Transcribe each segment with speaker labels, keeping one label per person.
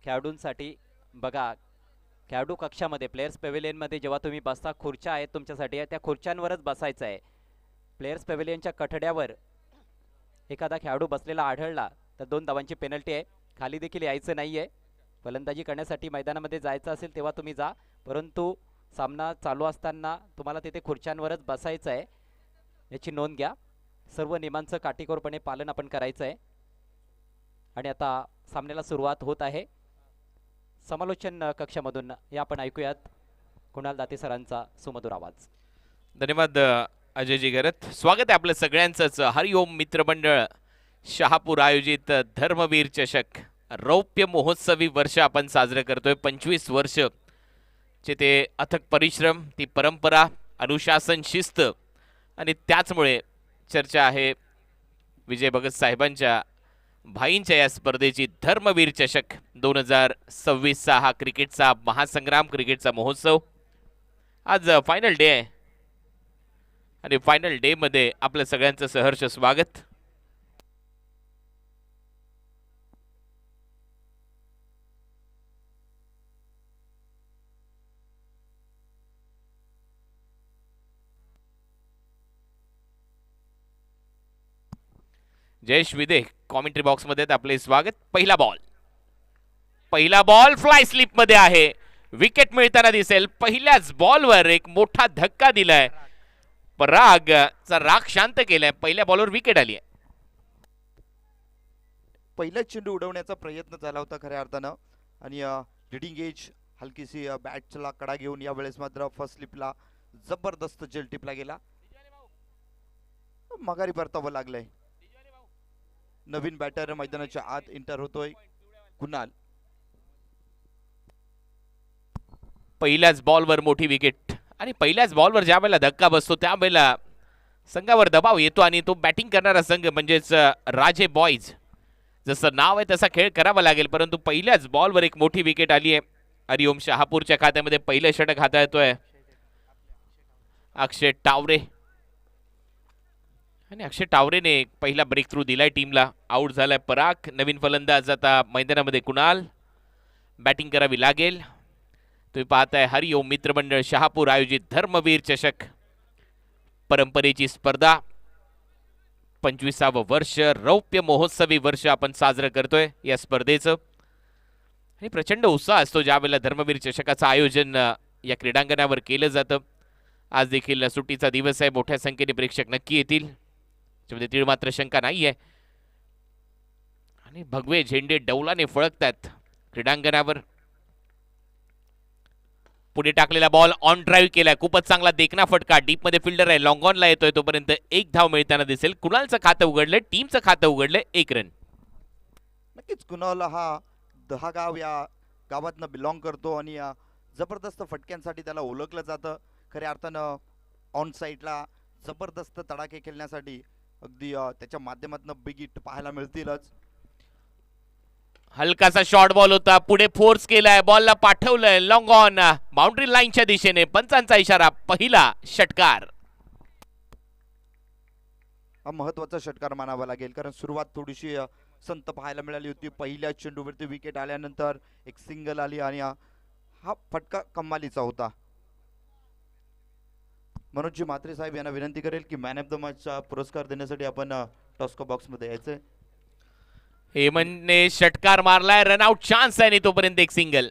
Speaker 1: खेळाडूंसाठी बघा, खेळाडू कक्षामध्ये प्लेयर्स पेव्हिलियनमध्ये जेव्हा तुम्ही बसता, खुर्च्या आहेत तुमच्यासाठी, त्या खुर्च्यांवरच बसायचं आहे. प्लेयर्स पेव्हिलियनच्या कठड्यावर एखादा खेळाडू बसलेला आढळला तर 2 धावांची पेनल्टी आहे. खाली देखील यायचं नाही आहे. फलंदाजी करण्यासाठी मैदानामध्ये जायचं असेल तेव्हा तुम्ही जा, परंतु सामना चालू असताना तुम्हाला तिथे खुर्च्यांवरच बसायचं आहे, याची नोंद घ्या. सर्व नियमांचं काटेकोरपणे पालन आपण करायचं आहे. आणि आता सामन्याला सुरुवात होत आहे. समालोचन कक्षामधून या आपण ऐकूयात कुणाल दाते सरांचा सुमधुर आवाज.
Speaker 2: धन्यवाद अजयजी गरत. स्वागत आहे आपलं सगळ्यांचंच हरिओम मित्रमंडळ शहापूर आयोजित धर्मवीर चषक रौप्य महोत्सवी वर्ष आपण साजरं करतोय. 25 वर्ष चे ते अथक परिश्रम, ती परंपरा, अनुशासन, शिस्त आणि त्याचमुळे चर्चा आहे विजय भगत साहेबांच्या भाईंच्या या स्पर्धेची. धर्मवीर चषक 2026 हा क्रिकेटचा महासंग्राम, क्रिकेटचा महोत्सव. आज फायनल डे आहे आणि फायनल डे मध्ये आपलं सगळ्यांचं सहर्ष स्वागत. जयेश विदे कॉमेंट्री बॉक्स मध्ये आपले स्वागत. पहिला बॉल फ्लाय स्लिप मध्ये आहे. विकेट मिळताना दिसेल. पहिल्याच बॉलवर एक मोठा धक्का दिलाय. परागचा राग शांत केलाय. पहिल्या बॉलवर विकेट आली आहे.
Speaker 3: पहिला चेंडू उडवण्याचा प्रयत्न झाला होता खऱ्या अर्थानं आणि लिडिंग एज हलकीशी बॅटला कडा घेऊन यावेळेस मात्र फर्स्ट स्लिपला जबरदस्त जेल टिपला गेला. माघारी परतावं लागलंय. नवीन बॅटर मैदानाच्या आत एंटर होतोय कुणाल.
Speaker 2: पहिल्याच बॉलवर मोठी विकेट आणि पहिल्याच बॉलवर ज्या वेळेला धक्का बसतो त्यावेळेला संघावर दबाव येतो आणि तो बॅटिंग करणारा संघ म्हणजेच राजे बॉयज जसं नाव आहे तसा खेळ करावा लागेल. परंतु पहिल्याच बॉलवर एक मोठी विकेट आली आहे. हरिओम शहापूरच्या खात्यामध्ये पहिलं षटक हाताळतोय अक्षय टावरे आणि अक्षय टावरेने पहिला ब्रेक थ्रू दिलाय टीमला. आउट झालाय पराग. नवीन फलंदाज आता मैदानामध्ये कुणाल. बॅटिंग करावी लागेल. तुम्ही पाहताय हरिओम मित्रमंडळ शहापूर आयोजित धर्मवीर चषक परंपरेची स्पर्धा. 25वं वर्ष, रौप्य महोत्सवी वर्ष आपण साजरं करतोय या स्पर्धेचं आणि प्रचंड उत्साह असतो ज्या वेळेला धर्मवीर चषकाचं आयोजन या क्रीडांगणावर केलं जातं. आज देखील सुट्टीचा दिवस आहे. मोठ्या संख्येने प्रेक्षक नक्की येतील, त्यामध्ये तीळ मात्र शंका नाहीये. आणि भगवे झेंडे डौलाने फळकतात क्रीडांगणावर. पुढे टाकलेला बॉल ऑन ड्राईव्ह केलाय. खूपच चांगला देखना फटका. डीप मध्ये फिल्डर आहे, लॉंग ऑनला येतोय. तोपर्यंत एक धाव मिळताना दिसेल. कुणालचं खातं उघडलंय, टीमचं खातं उघडलंय 1 रन.
Speaker 3: नक्कीच कुणाल हा दहागाव या गावातनं बिलॉंग करतो आणि जबरदस्त फटक्यांसाठी त्याला ओळखलं जातं. खऱ्या अर्थानं ऑन साईडला जबरदस्त तडाखे खेळण्यासाठी अगदी त्याच्या माध्यमातून बिग हिट पाहायला मिळतीलच.
Speaker 2: हलकासा शॉर्ट बॉल होता. पुढे फोर्स केलाय, बॉलला पाठवलंय लॉंग ऑन बाउंड्री लाईनच्या दिशेने. पंचांचा इशारा. पहिला षटकार.
Speaker 3: हा महत्वाचा षटकार मानावा लागेल कारण सुरुवात थोडीशी संत पाहायला मिळाली होती. पहिल्या चेंडूवरती विकेट आल्यानंतर एक सिंगल आली आणि हा फटका कमालीचा होता. मनोजजी म्हात्रे साहेब यांना विनंती करेल की मॅन ऑफ द मॅचचा पुरस्कार देण्यासाठी आपण टॉस्को बॉक्स मध्ये यायचंय.
Speaker 2: हेमंतने षटकार मारलाय. रनआउट चान्स आहे आणि तोपर्यंत एक सिंगल.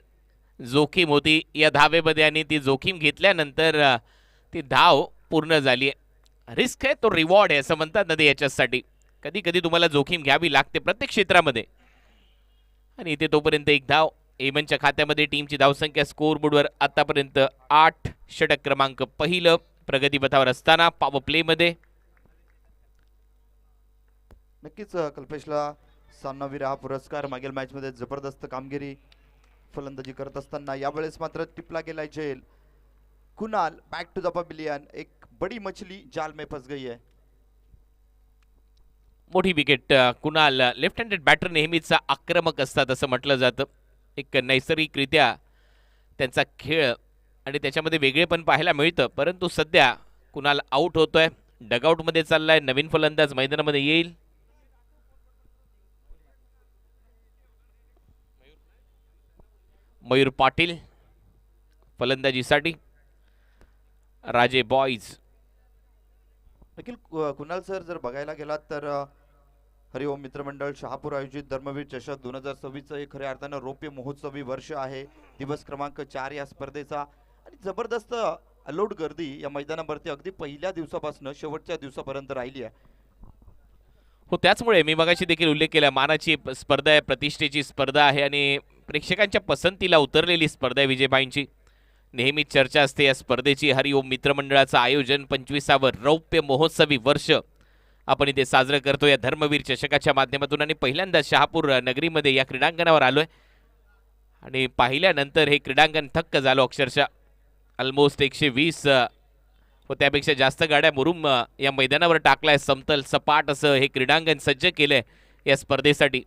Speaker 2: जोखीम होती या धावेमध्ये आणि ती जोखीम घेतल्यानंतर ती धाव पूर्ण झाली. रिस्क आहे तो रिवॉर्ड आहे असं म्हणतात ना ते याच्यासाठी. कधी कधी तुम्हाला जोखीम घ्यावी लागते प्रत्येक क्षेत्रामध्ये. आणि इथे तोपर्यंत एक धाव हेमंतच्या खात्यामध्ये. टीमची धावसंख्या स्कोअरबोर्डवर आतापर्यंत 8. षटक क्रमांक पहिलं प्रगतीपथावर असताना पॉवर प्ले मध्ये.
Speaker 3: नक्कीच कल्पेशला सामनावीर हा पुरस्कार. मागील मॅच मध्ये जबरदस्त कामगिरी फलंदाजी करत असताना यावेळेस मात्र टिपला गेलाय झेल. Kunal back to the pavilion. एक बडी मछली जाल में फंस गई है.
Speaker 2: मोठी wicket. Kunal left handed batter नेहमीच आक्रमक असतात असं म्हटलं जातं. एक नैसर्गिकरित्या त्यांचा खेळ आणि त्याच्यामध्ये वेगळे पण पाहायला मिळतं. परंतु सध्या कुणाल आउट होतोय. डगआउट मध्ये चाललाय. नवीन फलंदाज मैदानामध्ये येईल. मयूर पाटील फलंदाजीसाठी, राजे बॉईज.
Speaker 3: देखील कुणाल सर जर बघायला गेलात तर हरिओम मित्रमंडळ शहापूर आयोजित धर्मवीर चषक 2026 हे खऱ्या अर्थानं रौप्य महोत्सवी वर्ष आहे. दिवस क्रमांक 4 या स्पर्धेचा आणि जबरदस्त अलोट गर्दी या मैदानावरती अगदी पहिल्या दिवसापासून शेवटच्या दिवसापर्यंत राहिली आहे.
Speaker 2: हो, त्याचमुळे मी मगाशी देखील उल्लेख केला, मानाची स्पर्धा आहे, प्रतिष्ठेची स्पर्धा आहे आणि प्रेक्षकांच्या पसंतीला उतरलेली स्पर्धा आहे विजयबाईंची. नेहमीच चर्चा असते या स्पर्धेची. हरिओम मित्रमंडळाचं आयोजन 25वे रौप्य महोत्सवी वर्ष आपण इथे साजरं करतो या धर्मवीर चषकाच्या माध्यमातून आणि पहिल्यांदा शहापूर नगरीमध्ये या क्रीडांगणावर आलोय आणि पाहिल्यानंतर हे क्रीडांगण थक्क झालो अक्षरशः. ऑलमोस्ट 120 व त्यापेक्षा जास्त गाड्या मुरुम या मैदानावर टाकलाय. समतल सपाट असं हे क्रीडांगण सज्ज केलंय या स्पर्धेसाठी.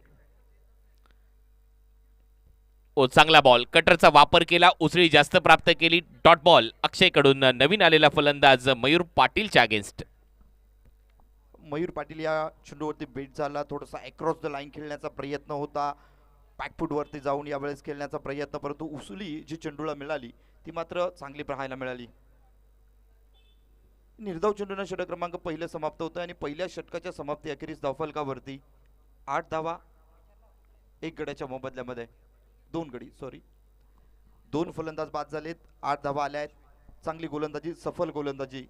Speaker 2: ओ, चांगला बॉल, कटरचा वापर केला, उसळी जास्त प्राप्त केली, डॉट बॉल अक्षयकडून. नवीन आलेला फलंदाज मयूर पाटीलच्या अगेन्स्ट.
Speaker 3: मयूर पाटील या चेंडूवरती बेट झाला, थोडासा अक्रॉस द लाईन खेळण्याचा प्रयत्न होता, बॅकफूटवरती जाऊन यावेळेस खेळण्याचा प्रयत्न, परंतु उसळी जी चेंडूला मिळाली ती मात्र चांगली पाहायला मिळाली. निर्धाव चेंडूने षटक क्रमांक पहिले समाप्त होतं आणि पहिल्या षटकाच्या समाप्ती अखेरीस धावफलकावरती 8 धावा 1 गड्याच्या मोबदल्यामध्ये 2 गडी सॉरी 2 फलंदाज बाद झालेत, 8 धावा आल्या आहेत. चांगली गोलंदाजी, सफल गोलंदाजी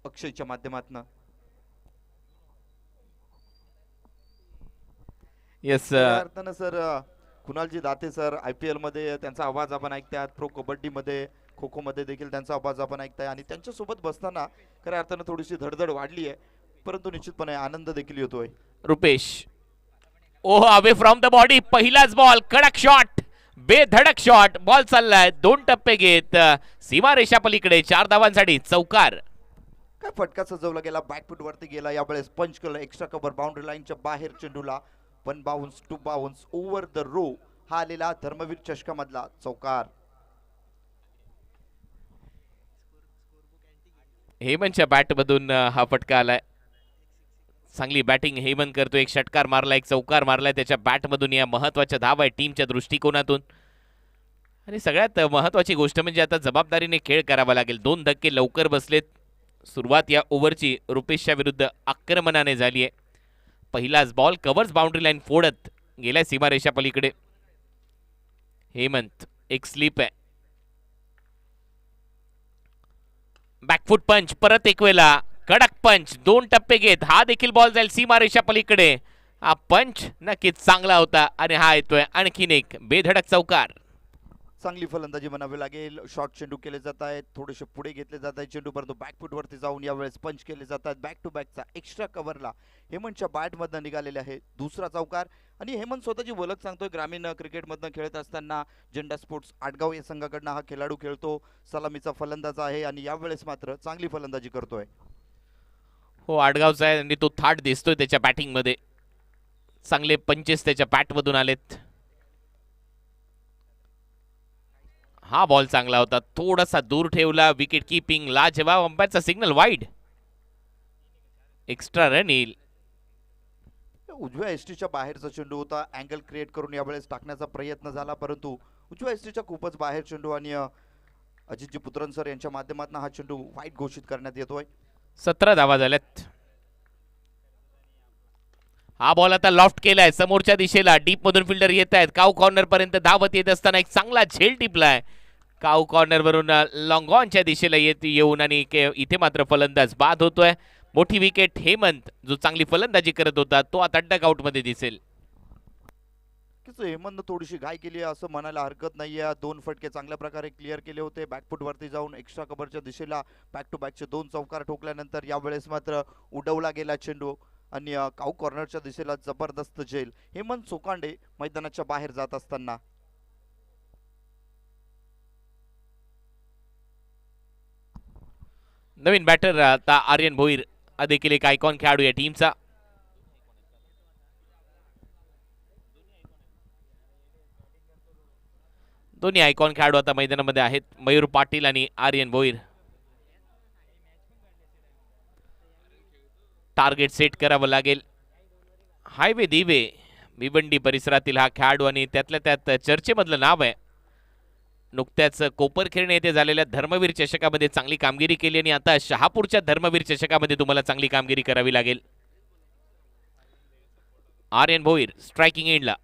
Speaker 3: अक्षयच्या माध्यमातून.
Speaker 2: येस
Speaker 3: अर्थानं सर कुणालजी दाते सर IPL मध्ये त्यांचा आवाज आपण ऐकतात, प्रो कबड्डी मध्ये, खो खो मध्ये देखील त्यांचा आवाज आपण ऐकताय आणि त्यांच्यासोबत बसताना खऱ्या अर्थानं थोडीशी धडधड वाढली आहे, परंतु निश्चितपणे आनंद देखील येतोय.
Speaker 2: रुपेश, ओह, अवे फ्रॉम द बॉडी, पहिलाच बॉल, कडक शॉट, बेधडक शॉट, बॉल चाललाय 2 टप्पे घेत सीमा रेषा पलीकडे, 4 धावांसाठी चौकार.
Speaker 3: काय फटका सजवला गेला, बॅकफूट वरती गेला, यावेळेस पंच केलं, एक्स्ट्रा कव्हर, बाउंड्री लाईनच्या बाहेर चेंडूला 1 bounce 2 bounce over the rope. हा आलेला धर्मवीर चषकामधला चौकार.
Speaker 2: हेमनच्या बॅटमधून हा फटका आलाय. चांगली बॅटिंग हेमन करतो, एक षटकार मारला, एक चौकार मारलाय त्याच्या बॅटमधून. या महत्वाच्या धावा आहे टीमच्या दृष्टिकोनातून आणि सगळ्यात महत्वाची गोष्ट म्हणजे आता जबाबदारीने खेळ करावा लागेल. 2 धक्के लवकर बसलेत. सुरुवात या ओव्हरची रुपेशच्या विरुद्ध आक्रमणाने झाली आहे. पहिलाच बॉल, कव्हर्स बाउंड्री लाईन फोडत गेल्या सीमारेषा पलीकडे. हेमंत, एक स्लिप आहे, बॅकफूट पंच, परत एक वेळा कडक पंच, 2 टप्पे घेत हा देखील बॉल जाईल सीमारेषा पलीकडे. हा पंच नक्कीच चांगला होता आणि हा येतोय आणखीन एक बेधडक चौकार.
Speaker 3: चांगली फलंदाजी म्हणावी लागेल. शॉर्ट चेंडू केले जात आहेत, थोडेसे पुढे घेतले जात आहेत चेंडू, परंतु बॅकफूट वरती जाऊन यावेळेस पंच केले जातात. बॅक टू बॅकचा एक्स्ट्रा कव्हरला हेमंतच्या बॅटमधनं निघालेले आहे दुसरा चौकार. आणि हेमंत स्वतःची ओळख सांगतोय, ग्रामीण क्रिकेटमधनं खेळत असताना झेंडा स्पोर्ट्स आटगाव या संघाकडनं हा खेळाडू खेळतो, सलामीचा फलंदाज आहे आणि यावेळेस मात्र चांगली फलंदाजी करतोय.
Speaker 2: हो, आडगावचा आहे आणि तो थाट दिसतोय त्याच्या बॅटिंग मध्ये. चांगले पंचेस त्याच्या बॅटमधून आलेत. हा बॉल चांगला होता, थोडासा दूर ठेवला, विकेट कीपिंग लाजवाब. अंपायरचा सिग्नल वाईड, एक्स्ट्रा रन येईल.
Speaker 3: उजव्या एसटीच्या बाहेरचा चेंडू होता, अँगल क्रिएट करून यावेळेस टाकण्याचा प्रयत्न झाला, परंतु उजव्या एसटीच्या खूपच बाहेर चेंडू आणि अजितजी पुत्रन सर यांच्या माध्यमातून हा चेंडू वाईट घोषित करण्यात येतोय.
Speaker 2: 17 धावा झाल्यात. हा बॉल आता लॉफ्ट केलाय समोरच्या दिशेला, डीप मधून फिल्डर येत आहेत. काऊ कॉर्नर पर्यंत धावत येत असताना एक चांगला झेल टिपलाय. काऊ कॉर्नर वरून लॉंग ऑनच्या दिशेला येऊन आणि इथे मात्र फलंदाज बाद होतोय. मोठी विकेट. हेमंत जो चांगली फलंदाजी करत होता तो आता डगआउट मध्ये दिसेल.
Speaker 3: हेमंत थोडीशी घाई केली असं म्हणायला हरकत नाहीये. 2 फटके चांगल्या प्रकारे क्लिअर केले होते. बॅकफूट वरती जाऊन एक्स्ट्रा कव्हरच्या दिशेला बॅक टू बॅकचे 2 चौकार ठोकल्यानंतर यावेळेस मात्र उडवला गेला चेंडू आणि काऊ कॉर्नरच्या दिशेला जबरदस्त झेल. हेमंत सोकांडे मैदानाच्या बाहेर जात असताना
Speaker 2: नवीन बॅटर आता आर्यन भोईर देखील एक आयकॉन खेळाडू या टीमचा. दोन्ही आयकॉन खेळाडू आता मैदानामध्ये आहेत, मयूर पाटील आणि आर्यन भोईर. टार्गेट सेट करावं लागेल. हायवे दिवे भिवंडी परिसरातील हा खेळाडू आणि त्यातल्या त्यात चर्चेमधलं नाव आहे. नुकत्याच कोपरखिरणे येथे झालेल्या धर्मवीर चषकामध्ये चांगली कामगिरी केली आणि आता शहापूरच्या धर्मवीर चषकामध्ये तुम्हाला चांगली कामगिरी करावी लागेल. आर्यन भोईर स्ट्रायकिंग एंडला.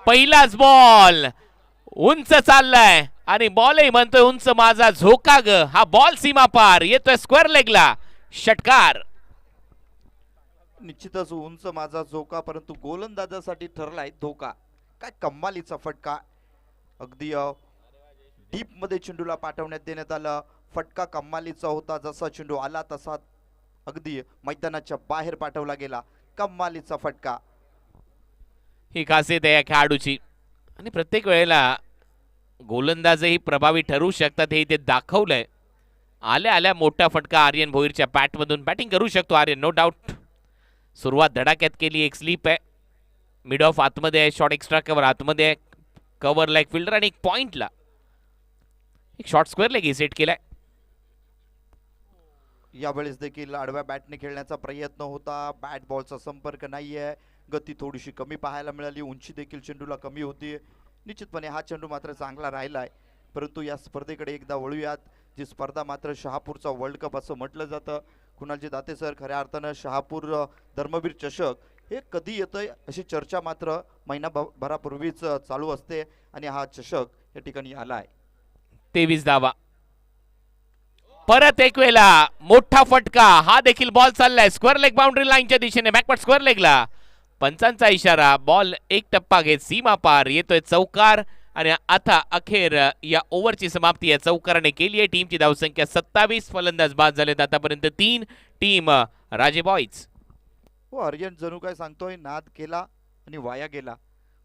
Speaker 2: पहिलाच बॉल उंच चाललाय आणि बॉलही म्हणतोय उंच माझा झोका ग. हा बॉल सीमा पार येतोय स्क्वेअर लेगला. षटकार.
Speaker 3: निश्चितच उंच माझा झोका, परंतु गोलंदाजासाठी ठरलाय धोका. काय कमालीचा फटका, अगदी डीप मध्ये चेंडूला पाठवण्यात देण्यात आलं. फटका कमालीचा होता, जसा चेंडू आला तसा अगदी मैदानाच्या बाहेर पाठवला गेला. कमालीचा फटका.
Speaker 2: ही खासियत आहे या खेळाडूची आणि प्रत्येक वेळेला गोलंदाजही प्रभावी ठरू शकतात हे इथे दाखवलंय. आल्या आल्या मोठा फटका आर्यन भोईरच्या बॅटमधून. बॅटिंग करू शकतो आर्यन, नो डाऊट. सुरुवात धडाक्यात केली. एक स्लीप आहे, मिड ऑफ आतमध्ये आहे, शॉर्ट एक्स्ट्रा कव्हर आतमध्ये आहे, कव्हरला एक फिल्डर आणि एक पॉइंटला एक शॉर्ट स्क्वेअर लेग सेट केलाय.
Speaker 3: यावेळेस देखील आडव्या बॅटने खेळण्याचा प्रयत्न होता. बॅट बॉलचा संपर्क नाहीये. गती थोडीशी कमी पाहायला मिळाली. उंची देखील चेंडूला कमी होती. निश्चितपणे हा चेंडू मात्र चांगला राहिलाय. परंतु या स्पर्धेकडे एकदा वळूयात. जी स्पर्धा मात्र शहापूरचा वर्ल्ड कप असं म्हटलं जातं. कुणालजी दाते सर, खऱ्या अर्थानं शहापूर धर्मवीर चषक हे कधी येतंय अशी चर्चा मात्र महिनाभरापूर्वीच चालू असते आणि हा चषक या ठिकाणी आलाय.
Speaker 2: 23 धावा. परत एक वेळेला मोठा फटका. हा देखील बॉल चाललाय स्क्वेअर लेग बाउंड्री लाईनच्या दिशेने, बॅकवर्ड स्क्वेअर लेगला. पंचांचा इशारा. बॉल एक टप्पा घेत सीमा पार येतोय चौकार आणि आता अखेर या ओव्हरची समाप्ती या चौकाराने केली आहे. टीमची धावसंख्या 27. फलंदाज बाद झालेत आतापर्यंत 3. टीम राजे बॉयज.
Speaker 3: हो, आर्यन जणू काय सांगतोय नाद केला आणि वाया गेला.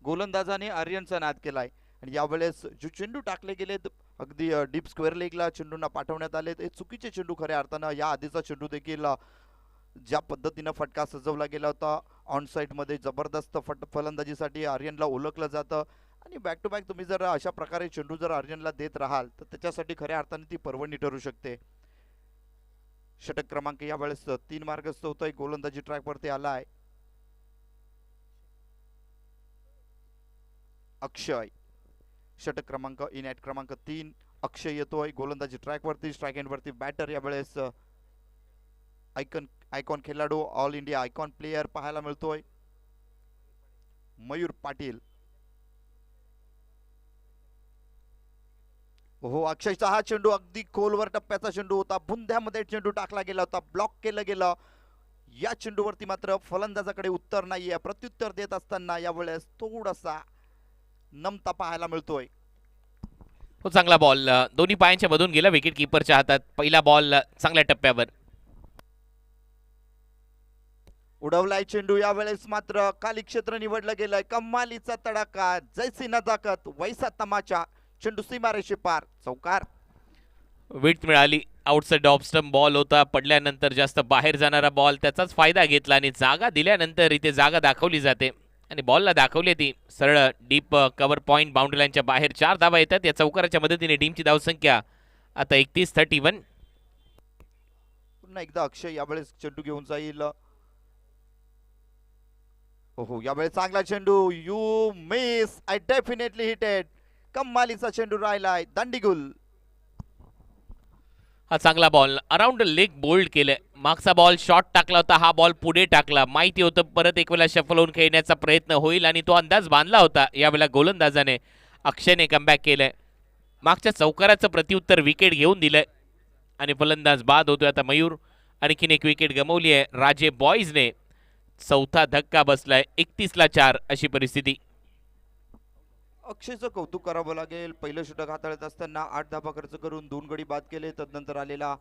Speaker 3: गोलंदाजाने आर्यनचा नाद केलाय आणि यावेळेस जो चेंडू टाकले गेले अगदी डीप स्क्वेअर लेगला चेंडूंना पाठवण्यात आले ते चुकीचे चेंडू. खऱ्या अर्थानं या आधीचा चेंडू देखील ज्या पद्धतीनं फटका सजवला गेला होता ऑन मध्ये जबरदस्त फलंदाजीसाठी आर्यनला ओळखलं जातं आणि बॅक टू बॅक तुम्ही जर अशा प्रकारे चेंडू जर आर्यनला देत राहाल तर त्याच्यासाठी खऱ्या अर्थाने ती पर्वणी ठरू शकते. षटक क्रमांक यावेळेस 3 मार्गस्थ होतोय. गोलंदाजी ट्रॅकवरती आलाय अक्षय. षटक क्रमांक इन ॲट क्रमांक 3 अक्षय येतोय गोलंदाजी ट्रॅकवरती. स्ट्राईक एंडवरती बॅटर यावेळेस आयकॉन खेळाडू, ऑल इंडिया आयकॉन प्लेयर पाहायला मिळतोय मयूर पाटील. हो, अक्षयचा हा चेंडू अगदी खोलवर टप्प्याचा चेंडू होता. बुंध्यामध्ये चेंडू टाकला गेला होता, ब्लॉक केलं गेलं. या चेंडूवरती मात्र फलंदाजाकडे उत्तर नाहीये. प्रत्युत्तर देत असताना यावेळेस थोडासा नमता पाहायला मिळतोय.
Speaker 2: हो, चांगला बॉल दोन्ही पायांच्या मधून गेला विकेट कीपरच्या हातात. पहिला बॉल चांगल्या टप्प्यावर
Speaker 3: उडवलाय चेंडू. यावेळेस मात्र खाली क्षेत्र निवडलं गेलंय. कमालीचा तडाखा, जैसी नजाकत वैसा तमाचा. चेंडू सीमारेषे पार, चौकार.
Speaker 2: विड्थ मिळाली. आउटसाइड ऑफ स्टंप बॉल होता. पडल्यानंतर जास्त बाहेर जाणारा बॉल त्याचाच फायदा घेतला आणि जागा दिल्यानंतर इथे जागा दाखवली जाते आणि बॉलला दाखवली ती सरळ डीप कव्हर पॉइंट बाउंड्री लाईनच्या बाहेर. 4 धावा येतात या चौकाराच्या मदतीने. टीमची धावसंख्या आता 31-31.
Speaker 3: पुन्हा एकदा अक्षय यावेळेस चेंडू घेऊन जाईल. हो, यावेळेस चांगला चेंडू. You miss, I definitely hitted. कमालीचा चेंडू राहिलाय. दांडीगुल.
Speaker 2: हा चांगला बॉल अराउंड लेग बोल्ड केलंय. मागचा बॉल शॉर्ट टाकला होता, हा बॉल पुढे टाकला. माहिती होतं परत एक वेळा शफल होऊन खेळण्याचा प्रयत्न होईल आणि तो अंदाज बांधला होता यावेळेला गोलंदाजाने. अक्षयने कमबॅक केलंय. मागच्या चौकाराचं प्रत्युत्तर विकेट घेऊन दिलंय आणि फलंदाज बाद होतोय आता मयूर. आणखीन एक विकेट गमावली आहे राजे बॉयजने. चौथा धक्का बसलाय. 31-4 अशी परिस्थिती.
Speaker 3: अक्षयचं कौतुक करावं लागेल. पहिलं षटक हाताळत असताना 8 धावा खर्च करून 2 गडी बाद केले. तदनंतर आलेला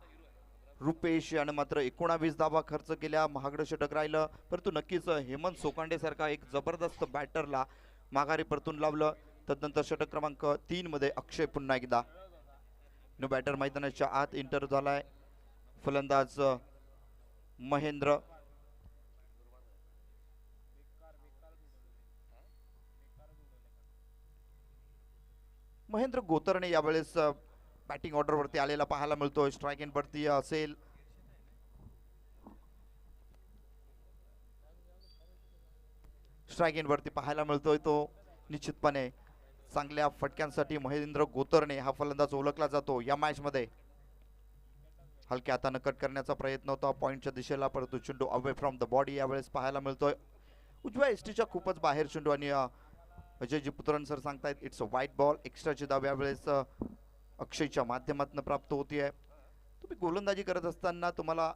Speaker 3: रुपेश यानं मात्र 19 धावा खर्च केल्या. महागडं षटक राहिलं, परंतु नक्कीच हेमंत सोकांडे सारखा एक जबरदस्त बॅटरला माघारी परतून लावलं. तदनंतर षटक क्रमांक 3 मध्ये अक्षय पुन्हा एकदा नो बॅटर मैदानाच्या आत इंटर झालाय. फलंदाज महेंद्र. महेंद्र गोतरणे यावेळेस बॅटिंग ऑर्डर वरती आलेला पाहायला मिळतोय. स्ट्राईक एंड वरती असेल. स्ट्राईक एंड वरती पाहायला मिळतोय तो. निश्चितपणे चांगल्या फटक्यांसाठी महेंद्र गोतरणे हा फलंदाज ओळखला जातो. या मॅच मध्ये हलक्या हाताने कट करण्याचा प्रयत्न होता पॉइंटच्या दिशेला, परंतु चेंडू अवे फ्रॉम द बॉडी यावेळेस पाहायला मिळतोय. उजव्या एसटीच्या खूपच बाहेर चेंडू आणि अजयजी पुत्रन सर सांगतायत इट्स अ व्हाईट बॉल. एक्स्ट्राची धाव यावेळेस अक्षयच्या माध्यमातून प्राप्त होतीये. तुम्ही गोलंदाजी करत असताना तुम्हाला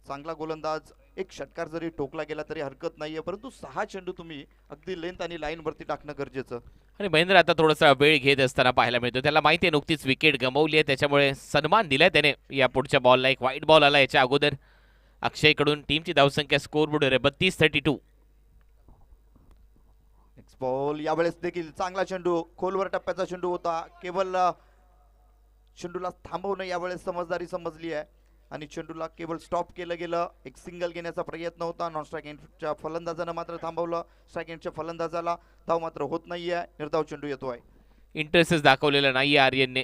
Speaker 3: चांगला गोलंदाज एक षटकार जरी टोकला गेला तरी हरकत नाहीये, परंतु 6 चेंडू तुम्ही अगदी लेंथ आणि लाईन वरती टाकणं गरजेचं.
Speaker 2: आणि महेंद्र आता थोडासा वेळ घेत असताना पाहायला मिळतो. त्याला माहिती आहे नुकतीच विकेट गमावली आहे, त्याच्यामुळे सन्मान दिलाय त्याने. या पुढच्या बॉलला एक व्हाईट बॉल आला याच्या अगोदर अक्षयकडून. टीमची धावसंख्या स्कोरबोर्ड 32-32.
Speaker 3: नेक्स्ट बॉल यावेळेस देखील चांगला चेंडू, खोलवर टप्प्याचा चेंडू होता. केवळ चेंडूला थांबवणं यावेळेस समजदारी समजली आहे आणि चेंडूला केवळ स्टॉप केलं गेलं. एक सिंगल घेण्याचा प्रयत्न होता. नॉन स्ट्राईक एंडच्या फलंदाजानं मात्र थांबवलं. स्ट्राईक एंडच्या फलंदाजाला धाव मात्र होत नाहीये. निर्धाव चेंडू येतोय.
Speaker 2: इंटरेस्टच दाखवलेला नाहीये आर्यनने.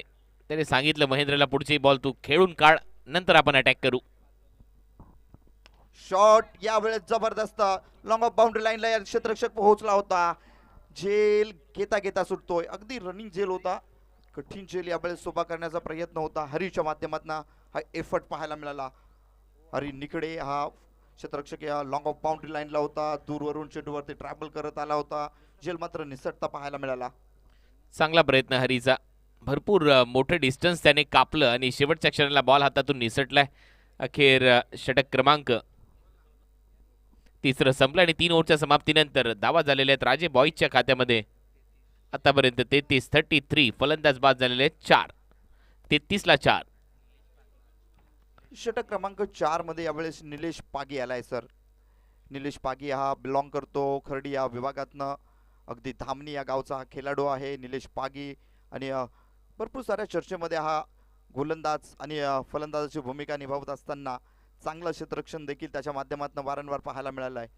Speaker 2: त्याने सांगितलं महेंद्रला पुढची बॉल तू खेळून काढ, नंतर आपण अटॅक करू.
Speaker 3: शॉट यावेळेस जबरदस्त लॉंग ऑफ बाउंड्री लाईनला या क्षेत्ररक्षक पोहोचला होता. झेल घेता घेता सुटतोय. अगदी रनिंग झेल होता. कठीण झेल यावेळेस सोबा करण्याचा प्रयत्न होता. हरीच्या माध्यमातून हा एफर्ट पाहायला मिळाला. हरी निकडे हा क्षेत्ररक्षक या लॉंग ऑफ बाउंड्री लाईनला होता. दूरवरून चेंडूवरती ट्रॅव्हल करत आला होता. झेल मात्र निसटता पाहायला मिळाला.
Speaker 2: चांगला प्रयत्न हरीचा. भरपूर मोठं डिस्टन्स त्याने कापलं आणि शेवटच्या क्षणाला बॉल हातातून निसटलाय. अखेर षटक क्रमांक तिसरं संपलं आणि 3 ओव्हरच्या समाप्तीनंतर दावा झालेले आहेत राजे बॉईजच्या खात्यामध्ये. आतापर्यंत 33 फलंदाज बाद झालेले 4, 33ला 4.
Speaker 3: षटक क्रमांक 4 मध्ये यावेळेस निलेश पागी आलाय सर. निलेश पागी हा बिलॉंग करतो खर्डी या विभागातनं. अगदी धामणी या गावचा हा खेळाडू आहे निलेश पागी आणि भरपूर साऱ्या चर्चेमध्ये हा गोलंदाज आणि फलंदाजाची भूमिका निभावत असताना चांगलं क्षेत्ररक्षण देखील त्याच्या माध्यमातून वारंवार पाहायला मिळालं आहे.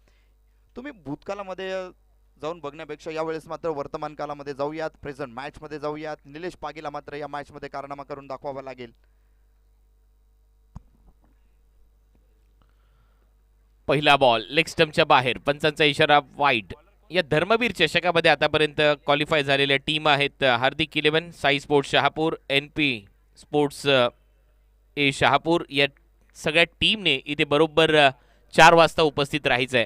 Speaker 3: तुम्ही भूतकाळामध्ये जाऊन बघण्यापेक्षा यावेळेस मात्र वर्तमान काळामध्ये जाऊयात, प्रेझेंट मॅच मध्ये जाऊयात. निलेश पागीला मात्र या मॅच मध्ये कारनामा करून दाखवावा लागेल.
Speaker 2: पहिला बॉल लेग स्टंपच्या बाहेर, पंचांचा इशारा वाईट. या धर्मवीर चषकामध्ये आतापर्यंत क्वालिफाय झालेल्या टीम आहेत Hardik 11, Sai sports Shahapur, NP sports A Shahapur. या सगळ्या टीमने इथे बरोबर 4 वाजता उपस्थित राहायचं आहे.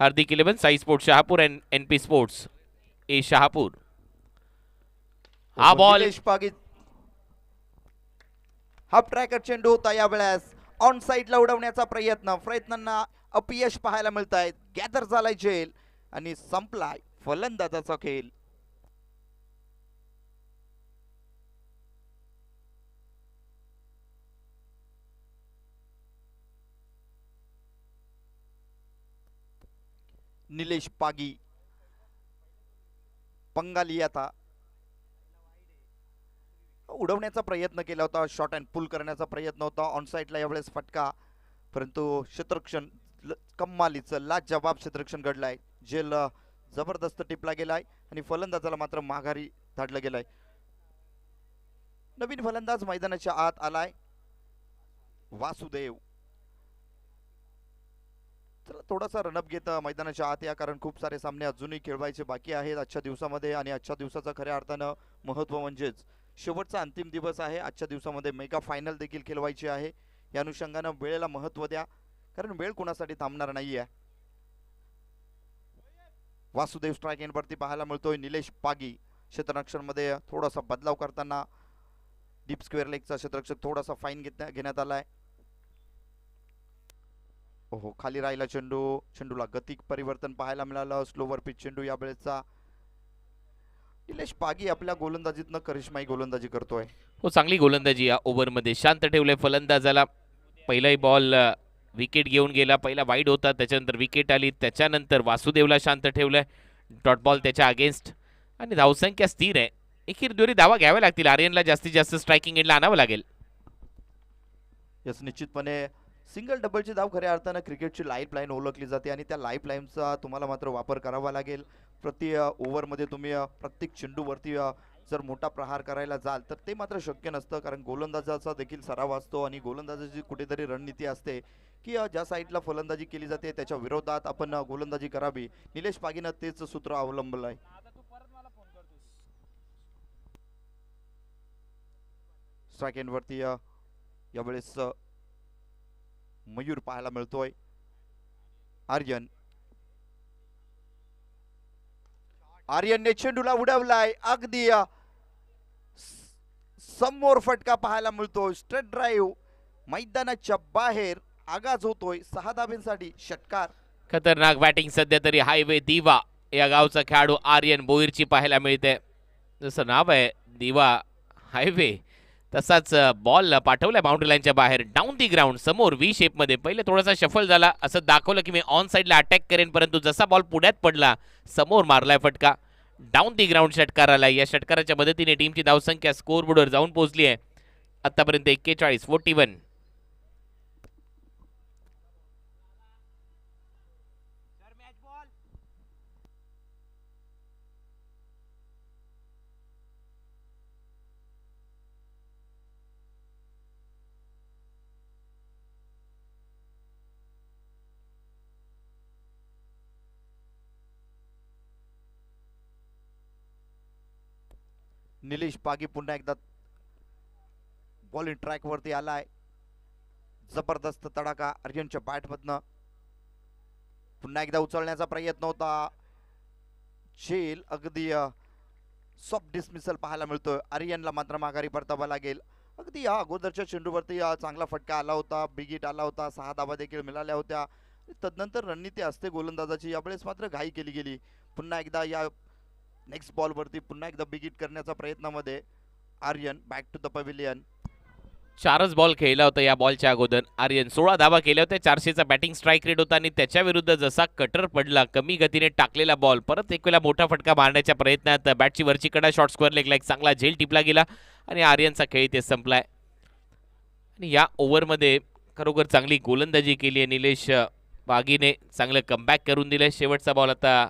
Speaker 2: Hardik 11, Sai sports Shahapur and NP sports A Shahapur. हा ball
Speaker 3: Nilesh Pagi half tracker चेंडू होता. यावेळेस ऑन साइडला उडवण्याचा प्रयत्नांना अपयश पाहायला मिळत आहे. गॅदर झालाय झेल आणि संपलाय फलंदाजाचा खेळ. निलेश पागी पंगाली आता उडवण्याचा प्रयत्न केला होता. शॉट अँड पुल करण्याचा प्रयत्न होता. ऑन साइडला यावेळेस फटका, परंतु क्षेत्ररक्षण कम्मालीचं लाजवाब क्षेत्ररक्षण घडलाय. झेल जबरदस्त टिपला गेलाय आणि फलंदाजाला मात्र माघारी धाडलं गेलाय. नवीन फलंदाज मैदानाच्या आत आलाय वासुदेव. चला थोडासा रनअप घेत मैदानाच्या आत या, कारण खूप सारे सामने अजूनही खेळवायचे बाकी आहेत आजच्या दिवसामध्ये. आणि आजच्या दिवसाचा खऱ्या अर्थानं महत्त्व म्हणजेच शेवटचा अंतिम दिवस आहे. आजच्या दिवसामध्ये मेगा फायनल देखील खेळवायची आहे. या अनुषंगानं वेळेला महत्त्व द्या, कारण वेळ कोणासाठी थांबणार नाहीये. वासुदेव स्ट्राईक एंड वरती पाहायला मिळतोय. निलेश पागी क्षेत्ररक्षण मध्ये थोडासा बदलाव करताना डीप स्क्वेअर लेगचा क्षेत्ररक्षक थोडासा फाईन घेण्यात आलाय. ओहो, खाली राहिला चेंडू. चेंडूला गती परिवर्तन पाहायला मिळालं. स्लोवर पिच चेंडू यावेळेचा. निलेश पागी आपल्या गोलंदाजीतनं करिश्माई गोलंदाजी करतोय.
Speaker 2: हो, चांगली गोलंदाजी या ओव्हरमध्ये. शांत ठेवलंय फलंदाजाला. पहिलाही बॉल विकेट घेऊन गेला. पहिला वाईड होता, त्याच्यानंतर विकेट आली. त्याच्यानंतर वासुदेवला शांत ठेवलंय. डॉट बॉल त्याच्या अगेन्स्ट आणि धावसंख्या स्थिर आहे. एकीर दुरी धावा घ्याव्या लागतील. आर्यनला जास्तीत जास्त स्ट्रायकिंग एंडला आणावं लागेल.
Speaker 3: यस, निश्चितपणे सिंगल डबलची धाव खऱ्या अर्थानं क्रिकेटची लाईफ लाईन ओळखली जाते आणि त्या लाईफ लाईनचा तुम्हाला मात्र वापर करावा लागेल. प्रति ओव्हरमध्ये तुम्ही प्रत्येक चेंडूवरती जर मोठा प्रहार करायला जाल तर ते मात्र शक्य नसतं, कारण गोलंदाजाचा देखील सराव असतो आणि गोलंदाजाची कुठेतरी रणनीती असते की ज्या साईडला फलंदाजी केली जाते त्याच्या विरोधात आपण गोलंदाजी करावी. निलेश पागीनं तेच सूत्र अवलंबलं आहे. स्ट्राईक एंडवरती यावेळेस मयूर पाहायला मिळतोय. आर्यनने चेंडूला उडवलाय. अगदी समोर फटका पाहायला मिळतोय. स्ट्रेट ड्राईव्ह मैदानाच्या बाहेर आगाज होतोय. 6 धाब्यांसाठी षटकार.
Speaker 2: खतरनाक बॅटिंग सध्या तरी हायवे दिवा या गावचा खेळाडू आर्यन बोईरची पाहायला मिळते. जसं नाव आहे दिवा हायवे तसाच बॉल पाठवलाय बाउंड्री लाईनच्या बाहेर डाऊन दी ग्राउंड समोर व्ही शेप मध्ये. पहिले थोडासा शफल झाला, असं दाखवलं की मी ऑन साईडला अटॅक करेन, परंतु जसा बॉल पुढ्यात पडला समोर मारलाय फटका. डाऊन दी ग्राउंड षटकार आला. या षटकाराच्या मदतीने टीमची धावसंख्या स्कोअरबोर्डवर जाऊन पोहोचली आहे आतापर्यंत 41.
Speaker 3: निलेश पागी पुन्हा एकदा बॉलिंग ट्रॅक वरती आलाय. जबरदस्त तडाखा आर्यनच्या बॅट मधनं. पुन्हा एकदा उचलण्याचा प्रयत्न होता. झेल अगदी सॉफ्ट डिसमिसल पाहायला मिळतोय. आर्यनला मात्र माघारी परतावा लागेल. अगदी अगोदरच्या चेंडूवरती चांगला फटका आला होता, बिगिट आला होता, 6 धाबा देखील मिळाल्या होत्या. तदनंतर रणनीती असते गोलंदाजाची. यावेळेस मात्र घाई केली गेली. पुन्हा एकदा या नेक्स्ट बॉल वरती पुन्हा एकदा बिगिट करण्याचा प्रयत्नामध्ये Aryan back to the pavilion.
Speaker 2: 4च बॉल खेळला होता या बॉलच्या अगोदर. आर्यन 16 धावा केल्या होत्या. 400चा बॅटिंग स्ट्राईक रेट होता आणि त्याच्या विरुद्ध जसा कटर पडला कमी गतीने टाकलेला बॉल परत एक वेळा मोठा फटका मारण्याच्या प्रयत्नात बॅटची वरची कडा शॉर्ट स्क्वेअर लेगला एक चांगला झेल टिपला गेला आणि आर्यनचा खेळ इथे संपलाय. आणि या ओव्हरमध्ये खरोखर चांगली गोलंदाजी केली आहे निलेश बागीने. चांगलं कमबॅक करून दिलंय. शेवटचा बॉल आता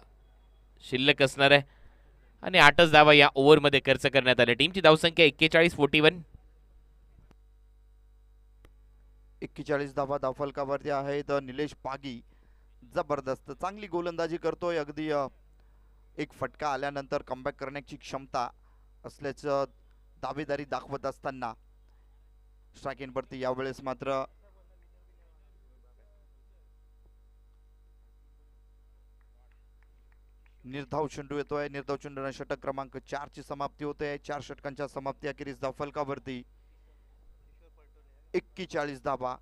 Speaker 2: शिल्लक असणार आहे आणि 8च धावा या ओव्हरमध्ये खर्च करण्यात आल्या. टीमची धावसंख्या 41.
Speaker 3: 41 धावा धावफलकावरती आहेत. निलेश पागी जबरदस्त चांगली गोलंदाजी करतोय. अगदी एक फटका आल्यानंतर कमबॅक करण्याची क्षमता असल्याचं दावेदारी दाखवत असताना स्ट्राईक एंडवरती यावेळेस मात्र निर्धाव चेंडू येतोय. निर्धाव चेंडूने षटक क्रमांक 4 ची समाप्ती होते. 4 षटकांच्या समाप्ती अखेरीस धावफलकावरती 41 धावा.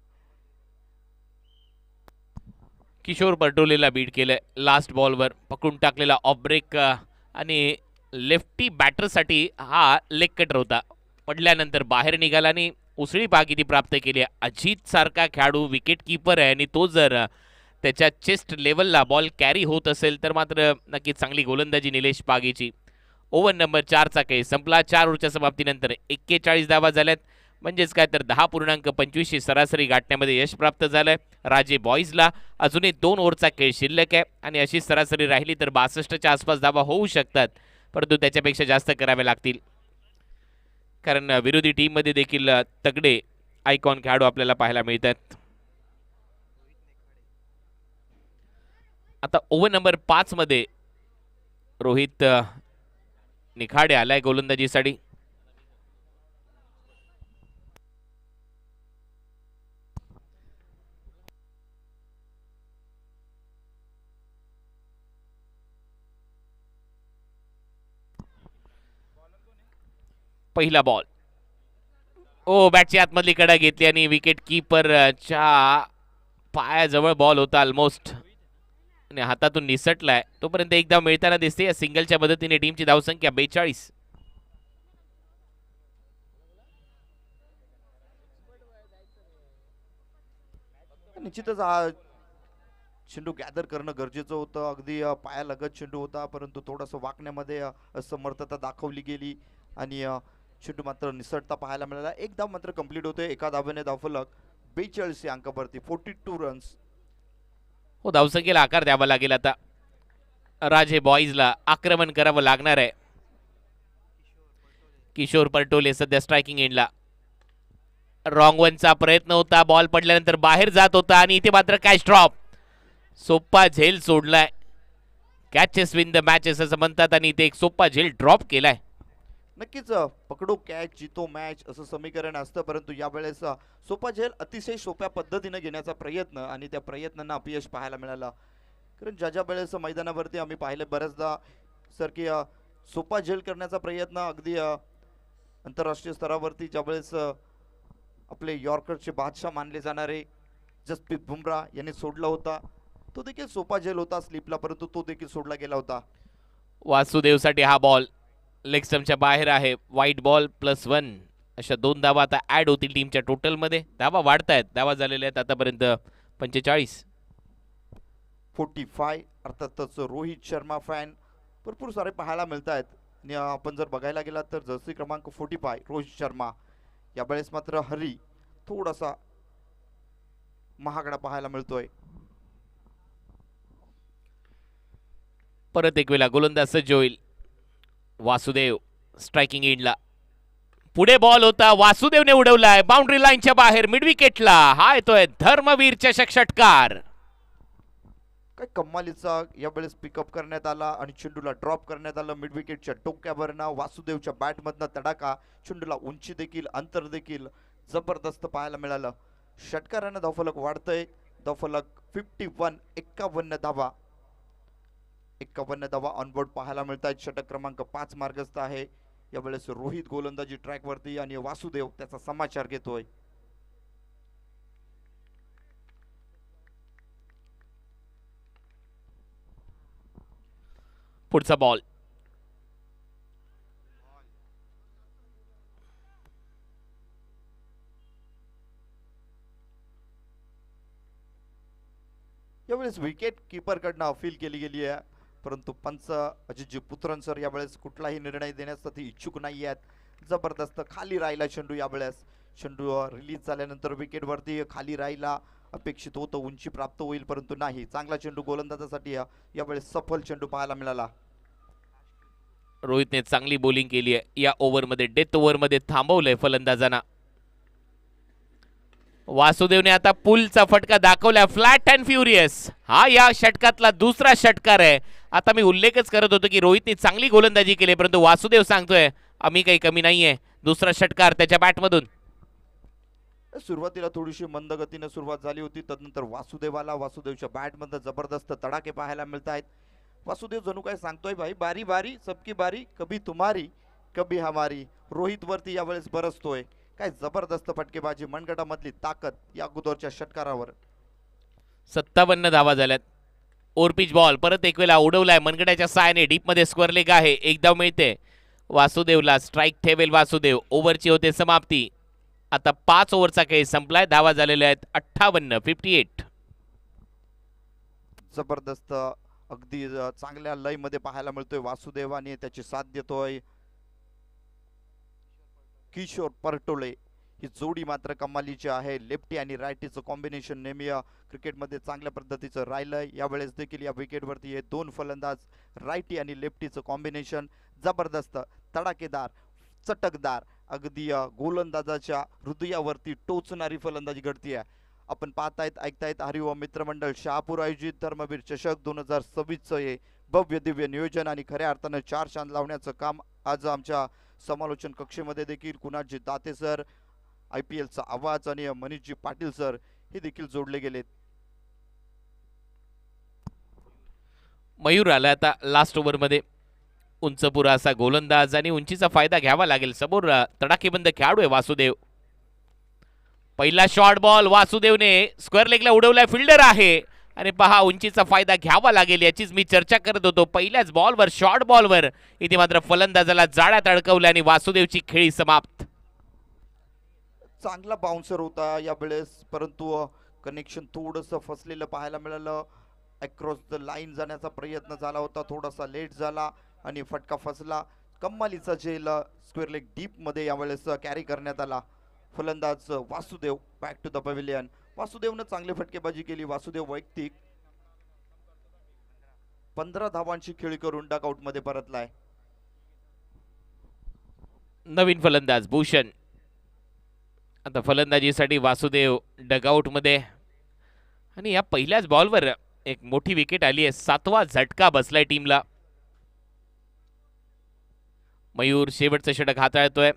Speaker 2: किशोर पर्टोलेला बीट केलंय. लास्ट बॉलवर पकडून टाकलेला ऑफ ब्रेक आणि लेफ्टी बॅटरसाठी हा लेग कटर होता. पडल्यानंतर बाहेर निघाला आणि उसळी बागीती प्राप्त केली. अजित सारखा खेळाडू विकेट कीपर आहे आणि तो जर त्याच्या चेस्ट लेवलला बॉल कॅरी होत असेल तर मात्र नक्कीच चांगली गोलंदाजी निलेश पागीची. ओव्हर नंबर 4चा खेळ संपला. 4 ओव्हरच्या समाप्तीनंतर 41 धावा झाल्यात. म्हणजेच काय तर 10.25 सरासरी गाठण्यामध्ये यश प्राप्त झालंय. राजे बॉईजला अजूनही 2 ओव्हरचा खेळ शिल्लक आहे आणि अशी सरासरी राहिली तर 62च्या आसपास धावा होऊ शकतात, परंतु त्याच्यापेक्षा जास्त करावे लागतील कारण विरोधी टीममध्ये देखील तगडे आयकॉन खेळाडू आपल्याला पाहायला मिळतात. आता ओव्हर नंबर 5 मध्ये रोहित निखाडे आलाय गोलंदाजीसाठी. पहिला बॉल बॅटची आतमधली कडा घेतली आणि विकेट कीपरच्या पायाजवळ बॉल होता ऑलमोस्ट आणि हातातून निसटलाय. तोपर्यंत एकदा मिळताना दिसते. या सिंगलच्या मदतीने टीमची धावसंख्या 42.
Speaker 3: निश्चितच हा चेंडू गॅदर करणं गरजेचं होतं. अगदी पायालगत चेंडू होता, परंतु थोडंसं वाकण्यामध्ये असमर्थता दाखवली गेली आणि चेंडू मात्र निसटता पाहायला मिळाला. एक धाव मात्र कंप्लीट होते. एका धावेने धावफलक 42 या अंकावरती 42 रन्स.
Speaker 2: हो, धावसंख्येला आकार द्यावा लागेल. आता राजे बॉईजला आक्रमण करावं लागणार आहे. किशोर पर्टोले सध्या स्ट्रायकिंग एंडला. रॉंग वनचा प्रयत्न होता. बॉल पडल्यानंतर बाहेर जात होता आणि इथे मात्र कॅच ड्रॉप. सोपा झेल सोडलाय. कॅचेस विन द मॅचेस असं म्हणतात आणि इथे एक सोपा झेल ड्रॉप केलाय.
Speaker 3: नक्कीच पकडो कॅच जितो मॅच असं समीकरण असतं, परंतु यावेळेस सोपा झेल अतिशय सोप्या पद्धतीने घेण्याचा प्रयत्न आणि त्या प्रयत्नांना अपयश पाहायला मिळालं. कारण ज्या वेळेस मैदानावरती आम्ही पाहिले बऱ्याचदा सर की सोपा झेल करण्याचा प्रयत्न अगदी आंतरराष्ट्रीय स्तरावरती ज्यावेळेस आपले यॉर्करचे बादशाह मानले जाणारे जसप्रीत बुमराह यांनी सोडला होता, तो देखील सोपा झेल होता स्लिपला, परंतु तो देखील सोडला गेला होता.
Speaker 2: वासुदेवसाठी हा बॉल लेग स्टंपच्या बाहेर आहे. व्हाईट बॉल +1 अशा 2 धावा आता ऍड होतील टीमच्या टोटलमध्ये. धावा वाढतायत, धावा झालेल्या आहेत आतापर्यंत 45.
Speaker 3: 45 अर्थातच रोहित शर्मा फॅन भरपूर सारे पाहायला मिळत आहेत. आणि आपण जर बघायला गेला तर जर्सी क्रमांक 45 रोहित शर्मा, यावेळेस मात्र हरी थोडासा महागडा पाहायला मिळतोय.
Speaker 2: परत एक वेळा गोलंदाज सज्ज होईल. वासुदेव स्ट्रायकिंग एंडला, पुढे बॉल होता, वासुदेवने उडवलाय बाउंड्री लाईनच्या बाहेर मिड विकेटला. हा येतोय धर्मवीर चषक षटकार.
Speaker 3: काय कमालीचा यावेळेस पिकअप करण्यात आला आणि चेंडूला ड्रॉप करण्यात आलं मिड विकेटच्या टोक्यावरनं. वासुदेवच्या बॅटमधनं तडाखा, चेंडूला उंची देखील अंतर देखील जबरदस्त पाहायला मिळालं. षटकारानं धावफलक वाढतंय. धावफलक 51, 51 धावा, 51 धावा ऑनबोर्ड पाहायला मिळत आहेत. षटक क्रमांक 5 मार्गस्थ आहे. यावेळेस रोहित गोलंदाजी ट्रॅकवरती आणि वासुदेव त्याचा समाचार घेतोय.
Speaker 2: पुढचा बॉल
Speaker 3: यावेळेस विकेट किपर कडनं अपील केली गेली आहे, परंतु पंच अजितजी पुत्रन सर यावेळेस कुठलाही निर्णय देण्यासाठी इच्छुक नाही आहेत. जबरदस्त खाली राहिला चेंडू. यावेळेस चेंडू रिलीज झाल्यानंतर विकेटवरती खाली राहिला, अपेक्षित होतं उंची प्राप्त होईल परंतु नाही. चांगला चेंडू गोलंदाजासाठी यावेळेस सफल चेंडू पाहायला मिळाला.
Speaker 2: रोहितने चांगली बॉलिंग केली आहे या ओव्हरमध्ये. डेथ ओव्हरमध्ये थांबवलंय फलंदाजांना. वासुदेवने आता पुलचा फटका दाखवलाय. फ्लॅट अँड फ्युरियस हा या षटकातला दुसरा षटकार आहे. आता मी उल्लेखच करत होतो की रोहितने चांगली गोलंदाजी केली, परंतु वासुदेव सांगतोय आम्ही काही कमी नाहीये. दुसरा षटकार त्याच्या बॅटमधून.
Speaker 3: सुरुवातीला थोडीशी मंद गतीने सुरुवात झाली होती, तदनंतर वासुदेवाला वासुदेवच्या बॅटमध्ये जबरदस्त तडाखे पाहायला मिळत आहेत. वासुदेव जणू काय सांगतोय भाई बारी बारी सबकी बारी, कभी तुम्हारी कभी हमारी. रोहित वरती यावेळेस बरसतोय. काय जबरदस्त फटकेबाजी, मनगटामधली ताकद या अगोदरच्या षटकारावर.
Speaker 2: 57 धावा झाल्यात. ओरपिच बॉल परत एक वेळा उडवलाय मनगटाच्या साहाय्याने. डीप मध्ये स्क्वेअर लेग आहे. एकदा मिळते वासुदेवला. स्ट्राईक ठेवेल वासुदेव. ओव्हरची होते समाप्ती. आता 5 ओव्हरचा खेळ संपलाय. धावा झालेल्या आहेत 58, 58.
Speaker 3: जबरदस्त अगदी चांगल्या लय मध्ये पाहायला मिळतोय वासुदेव आणि त्याची साथ देतोय किशोर परटोळे. ही जोडी मात्र कमालीची आहे. लेफ्टी आणि रायटीचं कॉम्बिनेशन नेहमी क्रिकेटमध्ये चांगल्या पद्धतीचं राहिलंय. यावेळेस देखील या विकेटवरती हे 2 फलंदाज रायटी आणि लेफ्टीचं कॉम्बिनेशन जबरदस्त, तडाकेदार, चटकदार, अगदी गोलंदाजाच्या हृदयावरती टोचणारी फलंदाजी घडतीये. आपण पाहतायत ऐकतायत हरिओम मित्रमंडळ शहापूर आयोजित धर्मवीर चषक 2026चं हे भव्य दिव्य नियोजन आणि खऱ्या अर्थानं 4 चांद लावण्याचं काम आज आमच्या समालोचन कक्षेमध्ये देखील कुणाजी दाते सर, IPLचा आवाज आणि मनीषजी पाटील सर हे देखील जोडले गेलेत.
Speaker 2: मयूर आला आता लास्ट ओव्हरमध्ये. उंचपुरा असा गोलंदाज आणि उंचीचा फायदा घ्यावा लागेल. समोर तडाखेबंद खेळाडू आहे वासुदेव. पहिला शॉर्ट बॉल वासुदेवने स्क्वेअर लेगला उडवलाय. फिल्डर आहे आणि पहा उंचीचा फायदा घ्यावा लागेल याचीच मी चर्चा करत होतो. पहिल्याच बॉलवर शॉर्ट बॉलवर इथे मात्र फलंदाजाला जाळ्यात अडकवले आणि वासुदेवची खेळी समाप्त.
Speaker 3: चांगला बाउन्सर होता यावेळेस, परंतु कनेक्शन थोडंसं फसलेलं पाहायला मिळालं. अक्रॉस द लाईन जाण्याचा प्रयत्न झाला होता, थोडासा लेट झाला आणि फटका फसला. कम्मालीचा झेल स्क्वेअर लेग डीप मध्ये यावेळेस कॅरी करण्यात आला. फलंदाज Vasudev back to the pavilion. वासुदेवनं चांगली फटकेबाजी केली. वासुदेव वैयक्तिक 15 धावांची खेळी करून डकआउट मध्ये परतलाय.
Speaker 2: नवीन फलंदाज भूषण. आता फलंदाजीसाठी वासुदेव डगआउट मध्ये आणि या पहिल्याच बॉलवर एक मोठी विकेट आली आहे. 7वा झटका बसलाय टीमला. मयूर शेवटचं षटक हाताळतोय.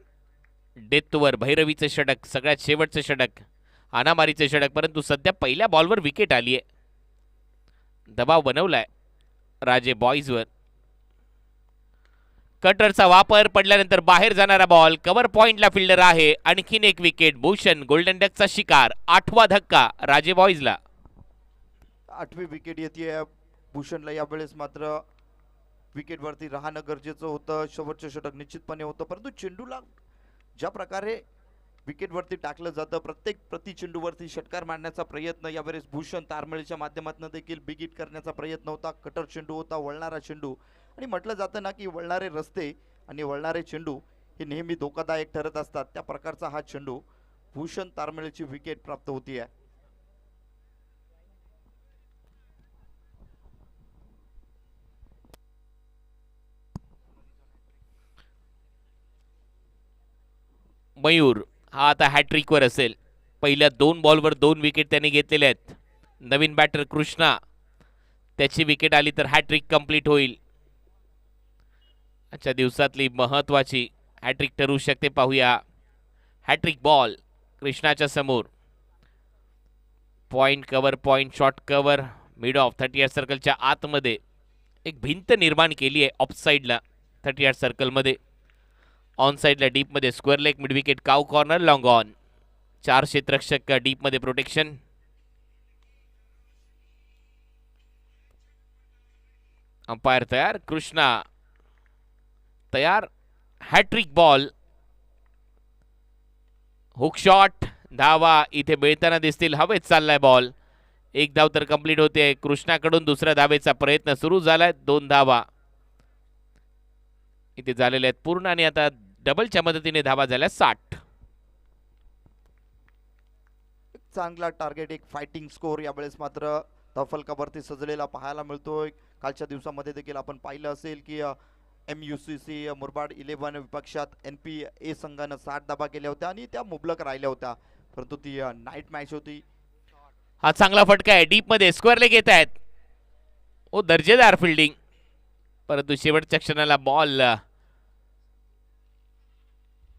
Speaker 2: डेथवर भैरवीचं षटक, सगळ्यात शेवटचं षटक, अनामारीचं षटक, परंतु सध्या पहिल्या बॉलवर विकेट आली आहे. दबाव बनवलाय राजे बॉईजवर. कटरचा वापर पडल्यानंतर बाहेर जाणारा बॉल, कव्हर पॉइंटला फिल्डर आहे. आणखीन एक विकेट. भूषण गोल्डन डकचा शिकार. 8वा धक्का राजे बॉईजला.
Speaker 3: 8वी विकेट येते भूषणला. यावेळेस मात्र विकेटवरती राहणं गरजेचं होतं. शेवटचं षटक निश्चितपणे होतं, परंतु चेंडूला ज्या प्रकारे विकेटवरती टाकलं जातं, प्रत्येक प्रति चेंडूवरती षटकार मारण्याचा प्रयत्न यावेळेस भूषण तारमळीच्या माध्यमातून देखील बिग हिट करण्याचा प्रयत्न होता. कटर चेंडू होता, वळणारा चेंडू, आणि म्हटलं जातं ना की वळणारे रस्ते आणि वळणारे चेंडू हे नेहमी धोकादायक ठरत असतात. त्या प्रकारचा हा चेंडू भूषण तारमळीची विकेट प्राप्त होती आहे.
Speaker 2: मयूर हा आता हॅट्रिकवर असेल. पहिल्या 2 बॉलवर 2 विकेट त्याने घेतलेल्या आहेत. नवीन बॅटर कृष्णा, त्याची विकेट आली तर हॅट्रिक कंप्लीट होईल. आजच्या दिवसातली महत्वाची हॅट्रिक ठरू शकते. पाहूया हॅट्रिक बॉल कृष्णाच्या समोर. Point cover, point shot cover, mid of 30 सर्कलच्या आतमध्ये एक भिंत निर्माण केली आहे ऑफ साईडला 30 सर्कलमध्ये. ऑन साईडला डीपमध्ये square leg, mid wicket, cow corner, long on. 4 क्षेत्ररक्षक डीपमध्ये प्रोटेक्शन. अंपायर तयार, कृष्णा तयार. हॅट्रिक बॉल, हुक शॉट, धावा इथे मिळताना दिसतील. हवेत चाललाय बॉल. 1 धाव तर कंप्लीट होते. कृष्णाकडून दुसऱ्या धावेचा प्रयत्न सुरू झालाय. 2 धावा इथे झालेल्या आहेत पूर्ण, आणि आता डबलच्या मदतीने धावा झाल्या 60.
Speaker 3: चांगला टार्गेट, एक फायटिंग स्कोर यावेळेस मात्र धावफलकावरती सजलेला पाहायला मिळतोय. कालच्या दिवसामध्ये देखील आपण पाहिलं असेल की MUCC मुरबाड 11 विपक्षात NPA संघानं 60 धावा केल्या होत्या आणि त्या मुबलक राहिल्या होत्या, परंतु ती नाईट मॅच होती.
Speaker 2: हा चांगला फटका आहे. डीप मध्ये स्क्वेअर लेग येत आहेत. ओ दर्जेदार फिल्डिंग, परंतु शेवटच्या क्षणाला बॉल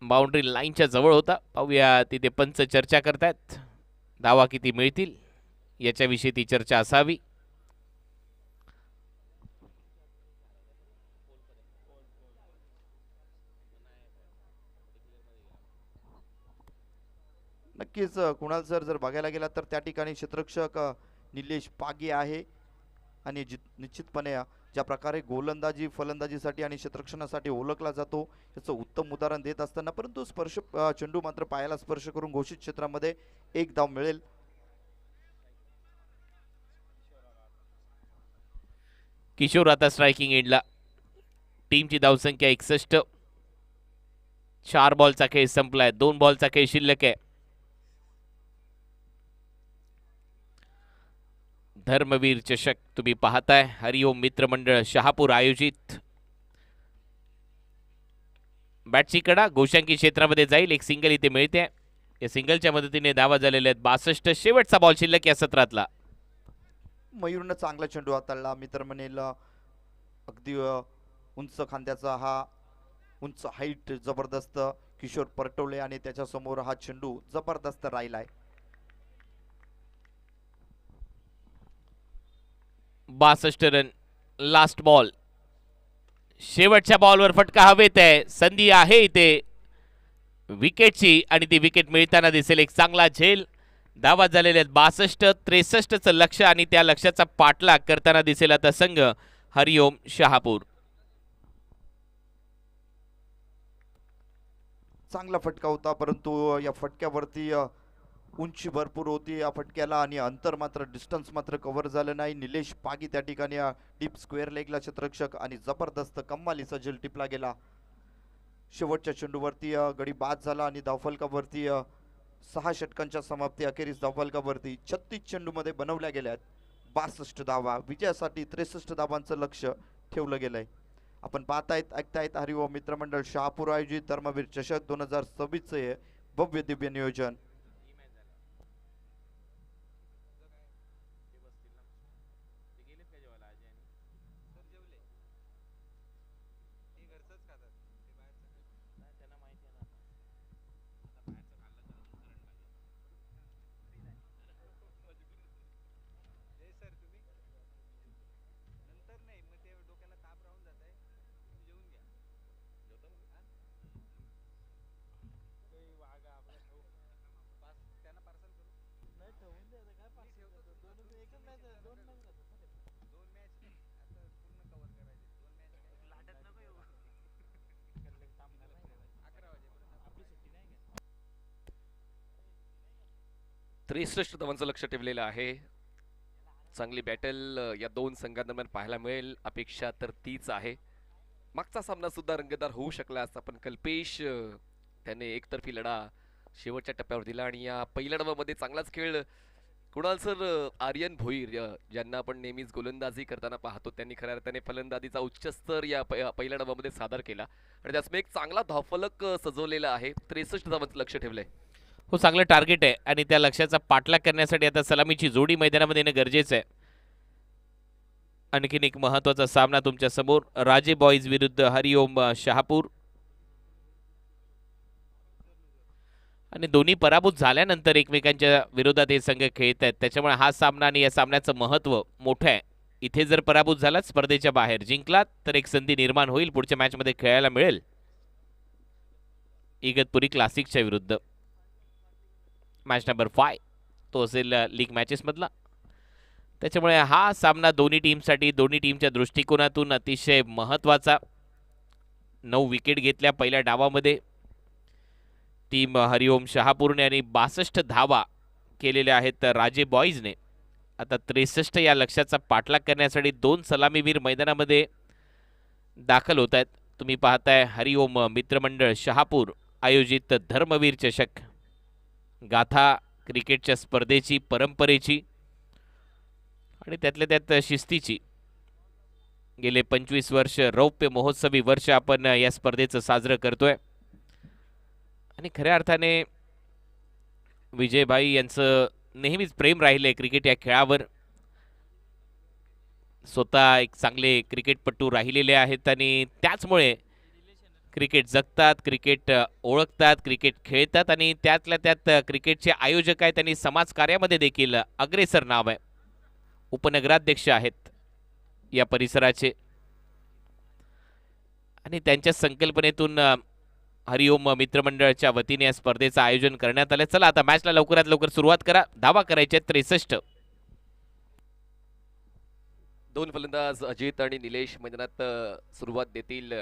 Speaker 2: बाउंड्री लाईनच्या जवळ होता. पाहूया तिथे पंच चर्चा करतायत. धावा किती मिळतील याच्याविषयी ती चर्चा असावी.
Speaker 3: नक्कीच कुणाल सर जर बघायला गेला तर त्या ठिकाणी क्षेत्ररक्षक निलेश पागे आहे, आणि निश्चितपणे ज्या प्रकारे गोलंदाजी फलंदाजीसाठी आणि क्षेत्ररक्षणासाठी ओळखला जातो याचं उत्तम उदाहरण देत असताना, परंतु स्पर्श चेंडू मात्र पायाला स्पर्श करून घोषित क्षेत्रामध्ये 1 धाव मिळेल.
Speaker 2: किशोर आता स्ट्रायकिंग एंडला. टीमची धावसंख्या 61. 4 बॉलचा खेळ संपलाय. 2 बॉलचा खेळ शिल्लक आहे. धर्मवीर चषक तुम्ही पाहताय. हरिओम मित्रमंडळ शहापूर आयोजित. बॅटची कडा गोशांकी क्षेत्रामध्ये जाईल. एक सिंगल इथे मिळते. या सिंगलच्या मदतीने धावा झालेल्या आहेत 62. शेवटचा बॉल शिल्लक या सत्रातला.
Speaker 3: मयूरनं चांगला चेंडू हाताळला. मी तर म्हणेल अगदी उंच खांद्याचा, हा उंच हाईट जबरदस्त किशोर परटवले, आणि त्याच्या समोर हा चेंडू जबरदस्त राहिलाय.
Speaker 2: 62 रन. Last ball. शेवटच्या बॉलवर फटका हवेत आहे. संधी आहे इथे विकेटची, आणि ती विकेट मिळताना दिसेल. एक चांगला झेल. धावा झालेल्या आहेत 62. 63चं लक्ष, आणि त्या लक्ष्याचा पाठलाग करताना दिसेल आता संघ हरिओम शहापूर.
Speaker 3: चांगला फटका होता, परंतु या फटक्यावरती उंची भरपूर होती या फटक्याला, आणि अंतर मात्र डिस्टन्स मात्र कव्हर झालं नाही. निलेश पागी त्या ठिकाणी डीप स्क्वेअर लेगला क्षेत्ररक्षक, आणि जबरदस्त कम्मालीचा झेल टिपला गेला. शेवटच्या चेंडूवरती गडी बाद झाला, आणि धावफलकावरती 6 षटकांच्या समाप्ती अखेरीस धावफलकावरती 36 चेंडूमध्ये बनवल्या गेल्यात 62 धावा. विजयासाठी 63 धावांचं लक्ष ठेवलं गेलंय. आपण पाहतायत ऐकतायत हरिओम मित्रमंडळ शहापूर आयोजित धर्मवीर चषक 2026चे भव्य दिव्य नियोजन.
Speaker 4: 63 धावांचं लक्ष ठेवलेलं आहे. चांगली बॅटल या दोन संघांदरम्यान पाहायला मिळेल, अपेक्षा तर तीच आहे. मागचा सामना सुद्धा रंगतदार होऊ शकला असता, पण कल्पेश त्याने एकतर्फी लढा शेवटच्या टप्प्यावर दिला आणि या पहिल्या डावामध्ये चांगलाच खेळ कुणाल सर आर्यन भोईर ज्यांना आपण नेहमीच गोलंदाजी करताना पाहतो, त्यांनी खऱ्या अर्थाने फलंदाजीचा उच्च स्तर या पहिल्या डावामध्ये सादर केला आणि त्याचमुळे एक चांगला धावफलक सजवलेला आहे. 63 धावांचं लक्ष ठेवलंय.
Speaker 2: हो, चांगलं टार्गेट आहे आणि त्या लक्ष्याचा पाठलाग करण्यासाठी आता सलामीची जोडी मैदानामध्ये येणं गरजेचं आहे. आणखीन एक महत्वाचा सामना तुमच्या समोर, राजे बॉईज विरुद्ध हरिओम शहापूर. आणि दोन्ही पराभूत झाल्यानंतर एकमेकांच्या विरोधात हे संघ खेळत आहेत, त्याच्यामुळे हा सामना आणि या सामन्याचं महत्त्व मोठं आहे. इथे जर पराभूत झालात, स्पर्धेच्या बाहेर जिंकलात तर एक संधी निर्माण होईल, पुढच्या मॅचमध्ये खेळायला मिळेल इगतपुरी क्लासिकच्या विरुद्ध. मॅच नंबर 5 तो असेल लीग मॅचेस मधला, त्याच्यामुळे हा सामना दोन्ही टीमसाठी, दोन्ही टीमच्या दृष्टिकोनातून अतिशय महत्त्वाचा. 9 विकेट घेतल्या पहिल्या डावामध्ये टीम हरिओम शहापूरने आणि 62 धावा केलेल्या आहेत राजे बॉईजने. आता 63 या लक्ष्याचा पाठलाग करण्यासाठी 2 सलामीवीर मैदानामध्ये दाखल होत आहेत. तुम्ही पाहताय हरिओम मित्रमंडळ शहापूर आयोजित धर्मवीर चषक, गाथा क्रिकेटच्या स्पर्धेची, परंपरेची आणि त्यातल्या त्यात शिस्तीची. गेले 25 वर्ष रौप्य महोत्सवी वर्ष आपण या स्पर्धेचं साजरं करतोय आणि खऱ्या अर्थाने विजयभाई यांचं नेहमीच प्रेम राहिलंय क्रिकेट या खेळावर. स्वतः एक चांगले क्रिकेटपटू राहिलेले आहेत आणि त्याचमुळे क्रिकेट जगतात, क्रिकेट ओळखतात, क्रिकेट खेळतात आणि त्यातल्या त्यात क्रिकेटचे आयोजक आहेत आणि समाजकार्यामध्ये देखील अग्रेसर नाव आहे. उपनगराध्यक्ष आहेत या परिसराचे आणि त्यांच्या संकल्पनेतून हरिओम मित्रमंडळाच्या वतीने या स्पर्धेचं आयोजन करण्यात आलं. चला आता मॅचला लवकरात लवकर सुरुवात करा. धावा करायचे 63.
Speaker 4: 2 फलंदाज अजित आणि निलेश मैदानात सुरुवात देतील.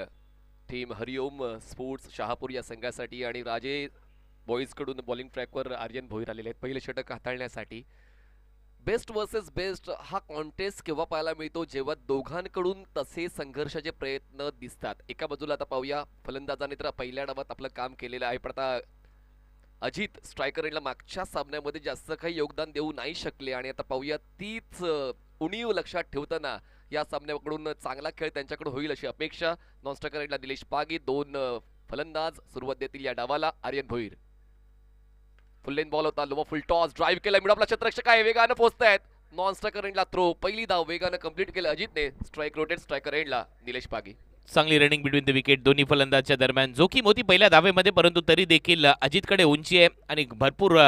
Speaker 4: टीम हरिओम स्पोर्ट्स शहापूर या संघासाठी आणि राजे बॉईज कडून बॉलिंग ट्रॅकवर आर्यन भोईर आलेले आहेत पहिले षटक हाताळण्यासाठी. बेस्ट वर्सेस बेस्ट हा कॉन्टेस्ट केव्हा पाहायला मिळतो, जेव्हा दोघांकडून तसे संघर्षाचे प्रयत्न दिसतात. एका बाजूला आता पाहूया फलंदाजाने तर पहिल्या डावात आपलं काम केलेलं आहे, पण आता अजित स्ट्रायकर यांना मागच्या सामन्यामध्ये जास्त काही योगदान देऊ नाही शकले आणि आता पाहूया तीच उणीव लक्षात ठेवताना या सामन्याकडून चांगला खेळ त्यांच्याकडे होईल अशी अपेक्षा. नॉन स्ट्रायकर यांना निलेश पागी, 2 फलंदाज सुरुवात देतील या डावाला. Aryan Bhoir full length ball होता, लो फुल टॉस, ड्राईव्ह केला, मिड आपला क्षेत्ररक्षक आहे, वेगानं पोहोचतायत. नॉन स्ट्रायकर एंडला थ्रो, पहिली धाव वेगानं कंप्लीट केलं अजितने. स्ट्राईक रोटेट स्ट्रायकर एंडला निलेश पागी.
Speaker 2: चांगली रनिंग बिटवीन द विकेट दोन्ही फलंदाजच्या दरम्यान. जोखीम होती पहिल्या धावेमध्ये, परंतु तरी देखील अजितकडे उंची आहे आणि भरपूर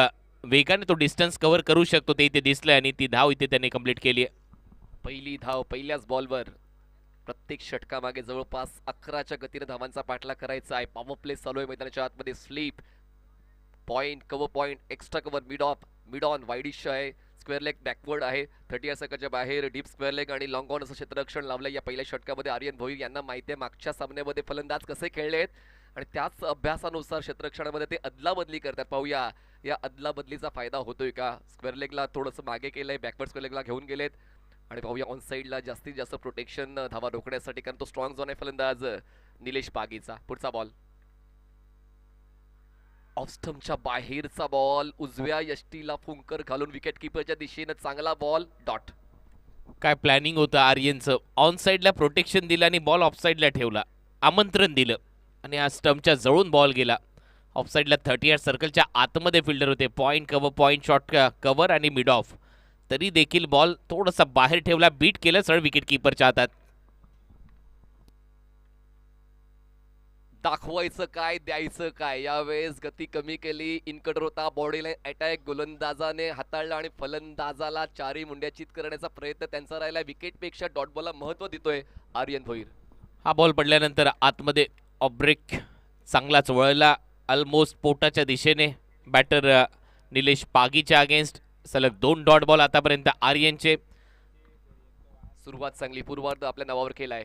Speaker 2: वेगाने तो डिस्टन्स कव्हर करू शकतो ते इथे दिसलंय आणि ती धाव इथे त्याने कंप्लीट केली आहे.
Speaker 4: पहिली धाव पहिल्याच बॉलवर. प्रत्येक षटकामागे जवळपास 11च्या गतीने धावांचा पाठलाग करायचा आहे. पॉवर प्ले चालू आहे मैदानाच्या आतमध्ये. Sleep point, cover point, extra cover, mid of, mid on, widish आहे, स्क्वेअर लेग बॅकवर्ड आहे, 30 सेकंडच्या बाहेर डीप स्क्वेअर लेग आणि लॉंग ऑन असं क्षेत्ररक्षण लावलं या पहिल्या षटकामध्ये. आर्यन भोईर यांना माहिती आहे मागच्या सामन्यामध्ये फलंदाज कसे खेळले आहेत आणि त्याच अभ्यासानुसार क्षेत्ररक्षणामध्ये ते अदलाबदली करतात. पाहूया या अदलाबदलीचा फायदा होतोय का. स्क्वेअर लेगला थोडंसं मागे केलंय, बॅकवर्ड स्क्वेअर लेगला घेऊन गेलेत आणि पाहूया ऑन साईडला जास्तीत जास्त प्रोटेक्शन धावा रोखण्यासाठी, कारण तो स्ट्रॉंग झोन आहे फलंदाज निलेश पागीचा. पुढचा बॉल ऑफ स्टंपच्या बाहेरचा बॉल, उजव्या यष्टीला फुंकर घालून विकेट किपरच्या दिशेनं चांगला बॉल, डॉट.
Speaker 2: काय प्लॅनिंग होतं आर्यनचं. ऑन साईडला प्रोटेक्शन दिलं आणि बॉल ऑफ साईडला ठेवला, आमंत्रण दिलं आणि हा स्टंपच्या जवळून बॉल गेला. ऑफ साईडला 38 सर्कलच्या आतमध्ये फिल्डर होते. Point cover, point shot cover आणि मिड ऑफ, तरी देखील बॉल थोडासा बाहेर ठेवला, बीट केलं सरळ विकेट किपरच्या हातात.
Speaker 4: दाखवायचं काय, द्यायचं काय. यावेळेस गती कमी केली, इनकटर होता, बॉडी लाईन अटॅक गोलंदाजाने हाताळला आणि फलंदाजाला चारी मुंड्या चित करण्याचा प्रयत्न त्यांचा राहिला. विकेटपेक्षा डॉट बॉलला महत्व देतोय आर्यन भोईर.
Speaker 2: हा बॉल पडल्यानंतर आतमध्ये ऑफ ब्रेक चांगलाच वळला, ऑलमोस्ट पोटाच्या दिशेने. बॅटर निलेश पागीच्या अगेन्स्ट सलग 2 डॉट बॉल आतापर्यंत आर्यनचे.
Speaker 4: सुरुवात चांगली, पूर्वार्ध आपल्या नावावर केलाय.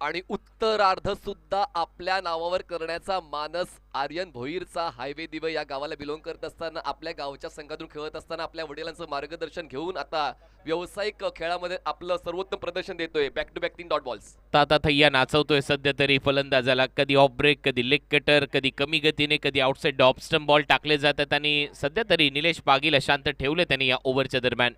Speaker 4: आणि उत्तरार्ध सुद्धा आपल्या नावावर करण्याचा मानस आर्यन भोईरचा. हायवे दिवे या गावाला बिलोंग करत असताना, आपल्या गावच्या संघातून खेळत असताना आपल्या वडिलांचं मार्गदर्शन घेऊन आता व्यावसायिक खेळामध्ये आपलं सर्वोत्तम प्रदर्शन देतोय. Back to back 3 dot balls.
Speaker 2: ताता थैया नाचवतोय सध्या तरी फलंदाजाला. कधी ऑफ ब्रेक, कधी लेग कटर, कधी कमी गतीने, कधी आउटसाइड ऑफ स्टंप बॉल टाकले जातात आणि सध्या तरी निलेश पागीला शांत ठेवले त्यांनी या ओव्हरच्या दरम्यान.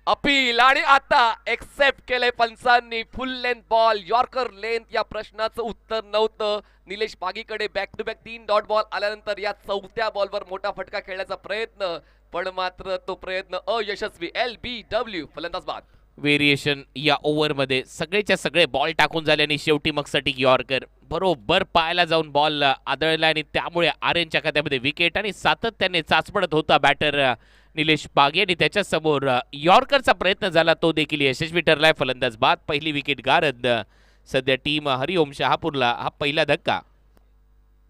Speaker 4: अपील आणि आता एक्सेप्ट केलंय पंचांनी. Full length ball, yorker length, या प्रश्नाचं उत्तर नव्हतं. निलेश पागीकडे back to back 3 dot ball आल्यानंतर या चौथ्या बॉलवर मोठा फटका खेळण्याचा प्रयत्न, पण मात्र तो प्रयत्न अयशस्वी. LBW फलंदाज बाद.
Speaker 2: व्हेरिएशन या ओव्हरमध्ये सगळेच्या सगळे बॉल टाकून झाले आणि शेवटी मग सटिक यॉर्कर बरोबर पायाला जाऊन बॉल आदळला आणि त्यामुळे आर्यनच्या खात्यामध्ये विकेट. आणि सातत्याने चाचपडत होता बॅटर निलेश पागे आणि त्याच्या समोर यॉर्करचा प्रयत्न झाला, तो देखील यशस्वी ठरलाय. फलंदाज बाद. पहिली विकेट गारद. सध्या टीम हरिओम शहापूरला हा पहिला धक्का.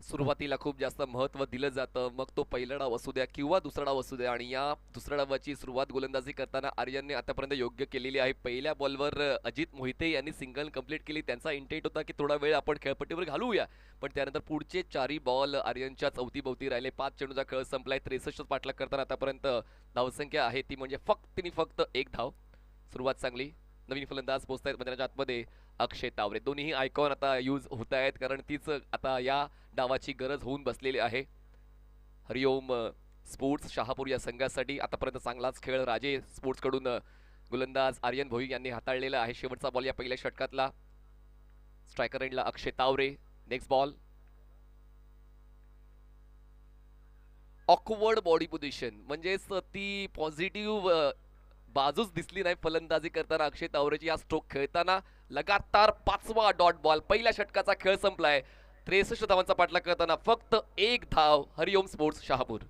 Speaker 4: सुरुवातीला खूप जास्त महत्त्व दिलं जातं, मग तो पहिला डाव असू द्या किंवा दुसरा डाव असू द्या. आणि या दुसऱ्या डावाची सुरुवात गोलंदाजी करताना आर्यनने आतापर्यंत योग्य केलेली आहे. पहिल्या बॉलवर अजित मोहिते यांनी सिंगल कंप्लीट केली. त्यांचा इंटेंट होता की थोडा वेळ आपण खेळपट्टीवर घालवूया, पण त्यानंतर पुढचे 4 बॉल आर्यनच्या चौथीभोवती राहिले. 5 चेंडूचा खेळ संपलाय. 63 पाठलाग करताना आतापर्यंत धावसंख्या आहे ती म्हणजे फक्त 1 धाव. सुरुवात चांगली. नवीन फलंदाज पोहोचतायत मैदानाच्या आतमध्ये. अक्षय तावरे. दोन्ही आयकॉन आता यूज होत आहेत, कारण तीच आता या डावाची गरज होऊन बसलेली आहे. हरिओम स्पोर्ट्स शहापूर या संघासाठी आतापर्यंत चांगलाच खेळ राजे स्पोर्ट्स कडून गोलंदाज आर्यन भोई यांनी हाताळलेला आहे. शेवटचा बॉल या पहिल्या षटकातला. स्ट्रायकर एंडला Akshay Tavare. Next ball. Awkward body position, म्हणजेच ती पॉझिटिव्ह बाजूच दिसली नाही फलंदाजी करताना अक्षय तावरेची. या स्ट्रोक खेळताना लगातार 5वा डॉट बॉल. पहिल्या षटकाचा खेळ संपलाय. 63 धावांचा पाठलाग करताना फक्त 1 धाव. हरिओम स्पोर्ट्स शहापूर.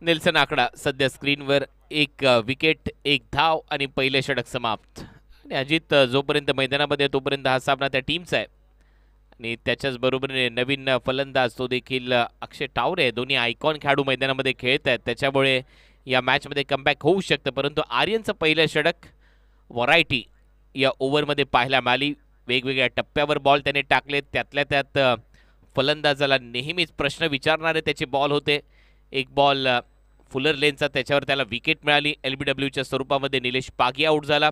Speaker 2: नेल्सन आकडा सध्या स्क्रीनवर. 1 विकेट, 1 धाव आणि पहिले षटक समाप्त. आणि अजित जोपर्यंत मैदानामध्ये तोपर्यंत हा सामना त्या टीमचा आहे आणि त्याच्याच बरोबरीने नवीन फलंदाज तो देखील अक्षय तावरे. दोन्ही आयकॉन खेळाडू मैदानामध्ये खेळत आहेत, त्याच्यामुळे या मॅचमध्ये कमबॅक होऊ शकतं. परंतु आर्यनचं पहिलं षटक व्हरायटी या ओव्हरमध्ये पाहायला मिळाली. वेगवेगळ्या टप्प्यावर बॉल त्याने टाकले, त्यातल्या त्यात फलंदाजाला नेहमीच प्रश्न विचारणारे त्याचे बॉल होते. एक बॉल फुलर लेनचा, त्याच्यावर त्याला विकेट मिळाली. LBWच्या स्वरूपामध्ये निलेश पागी आऊट झाला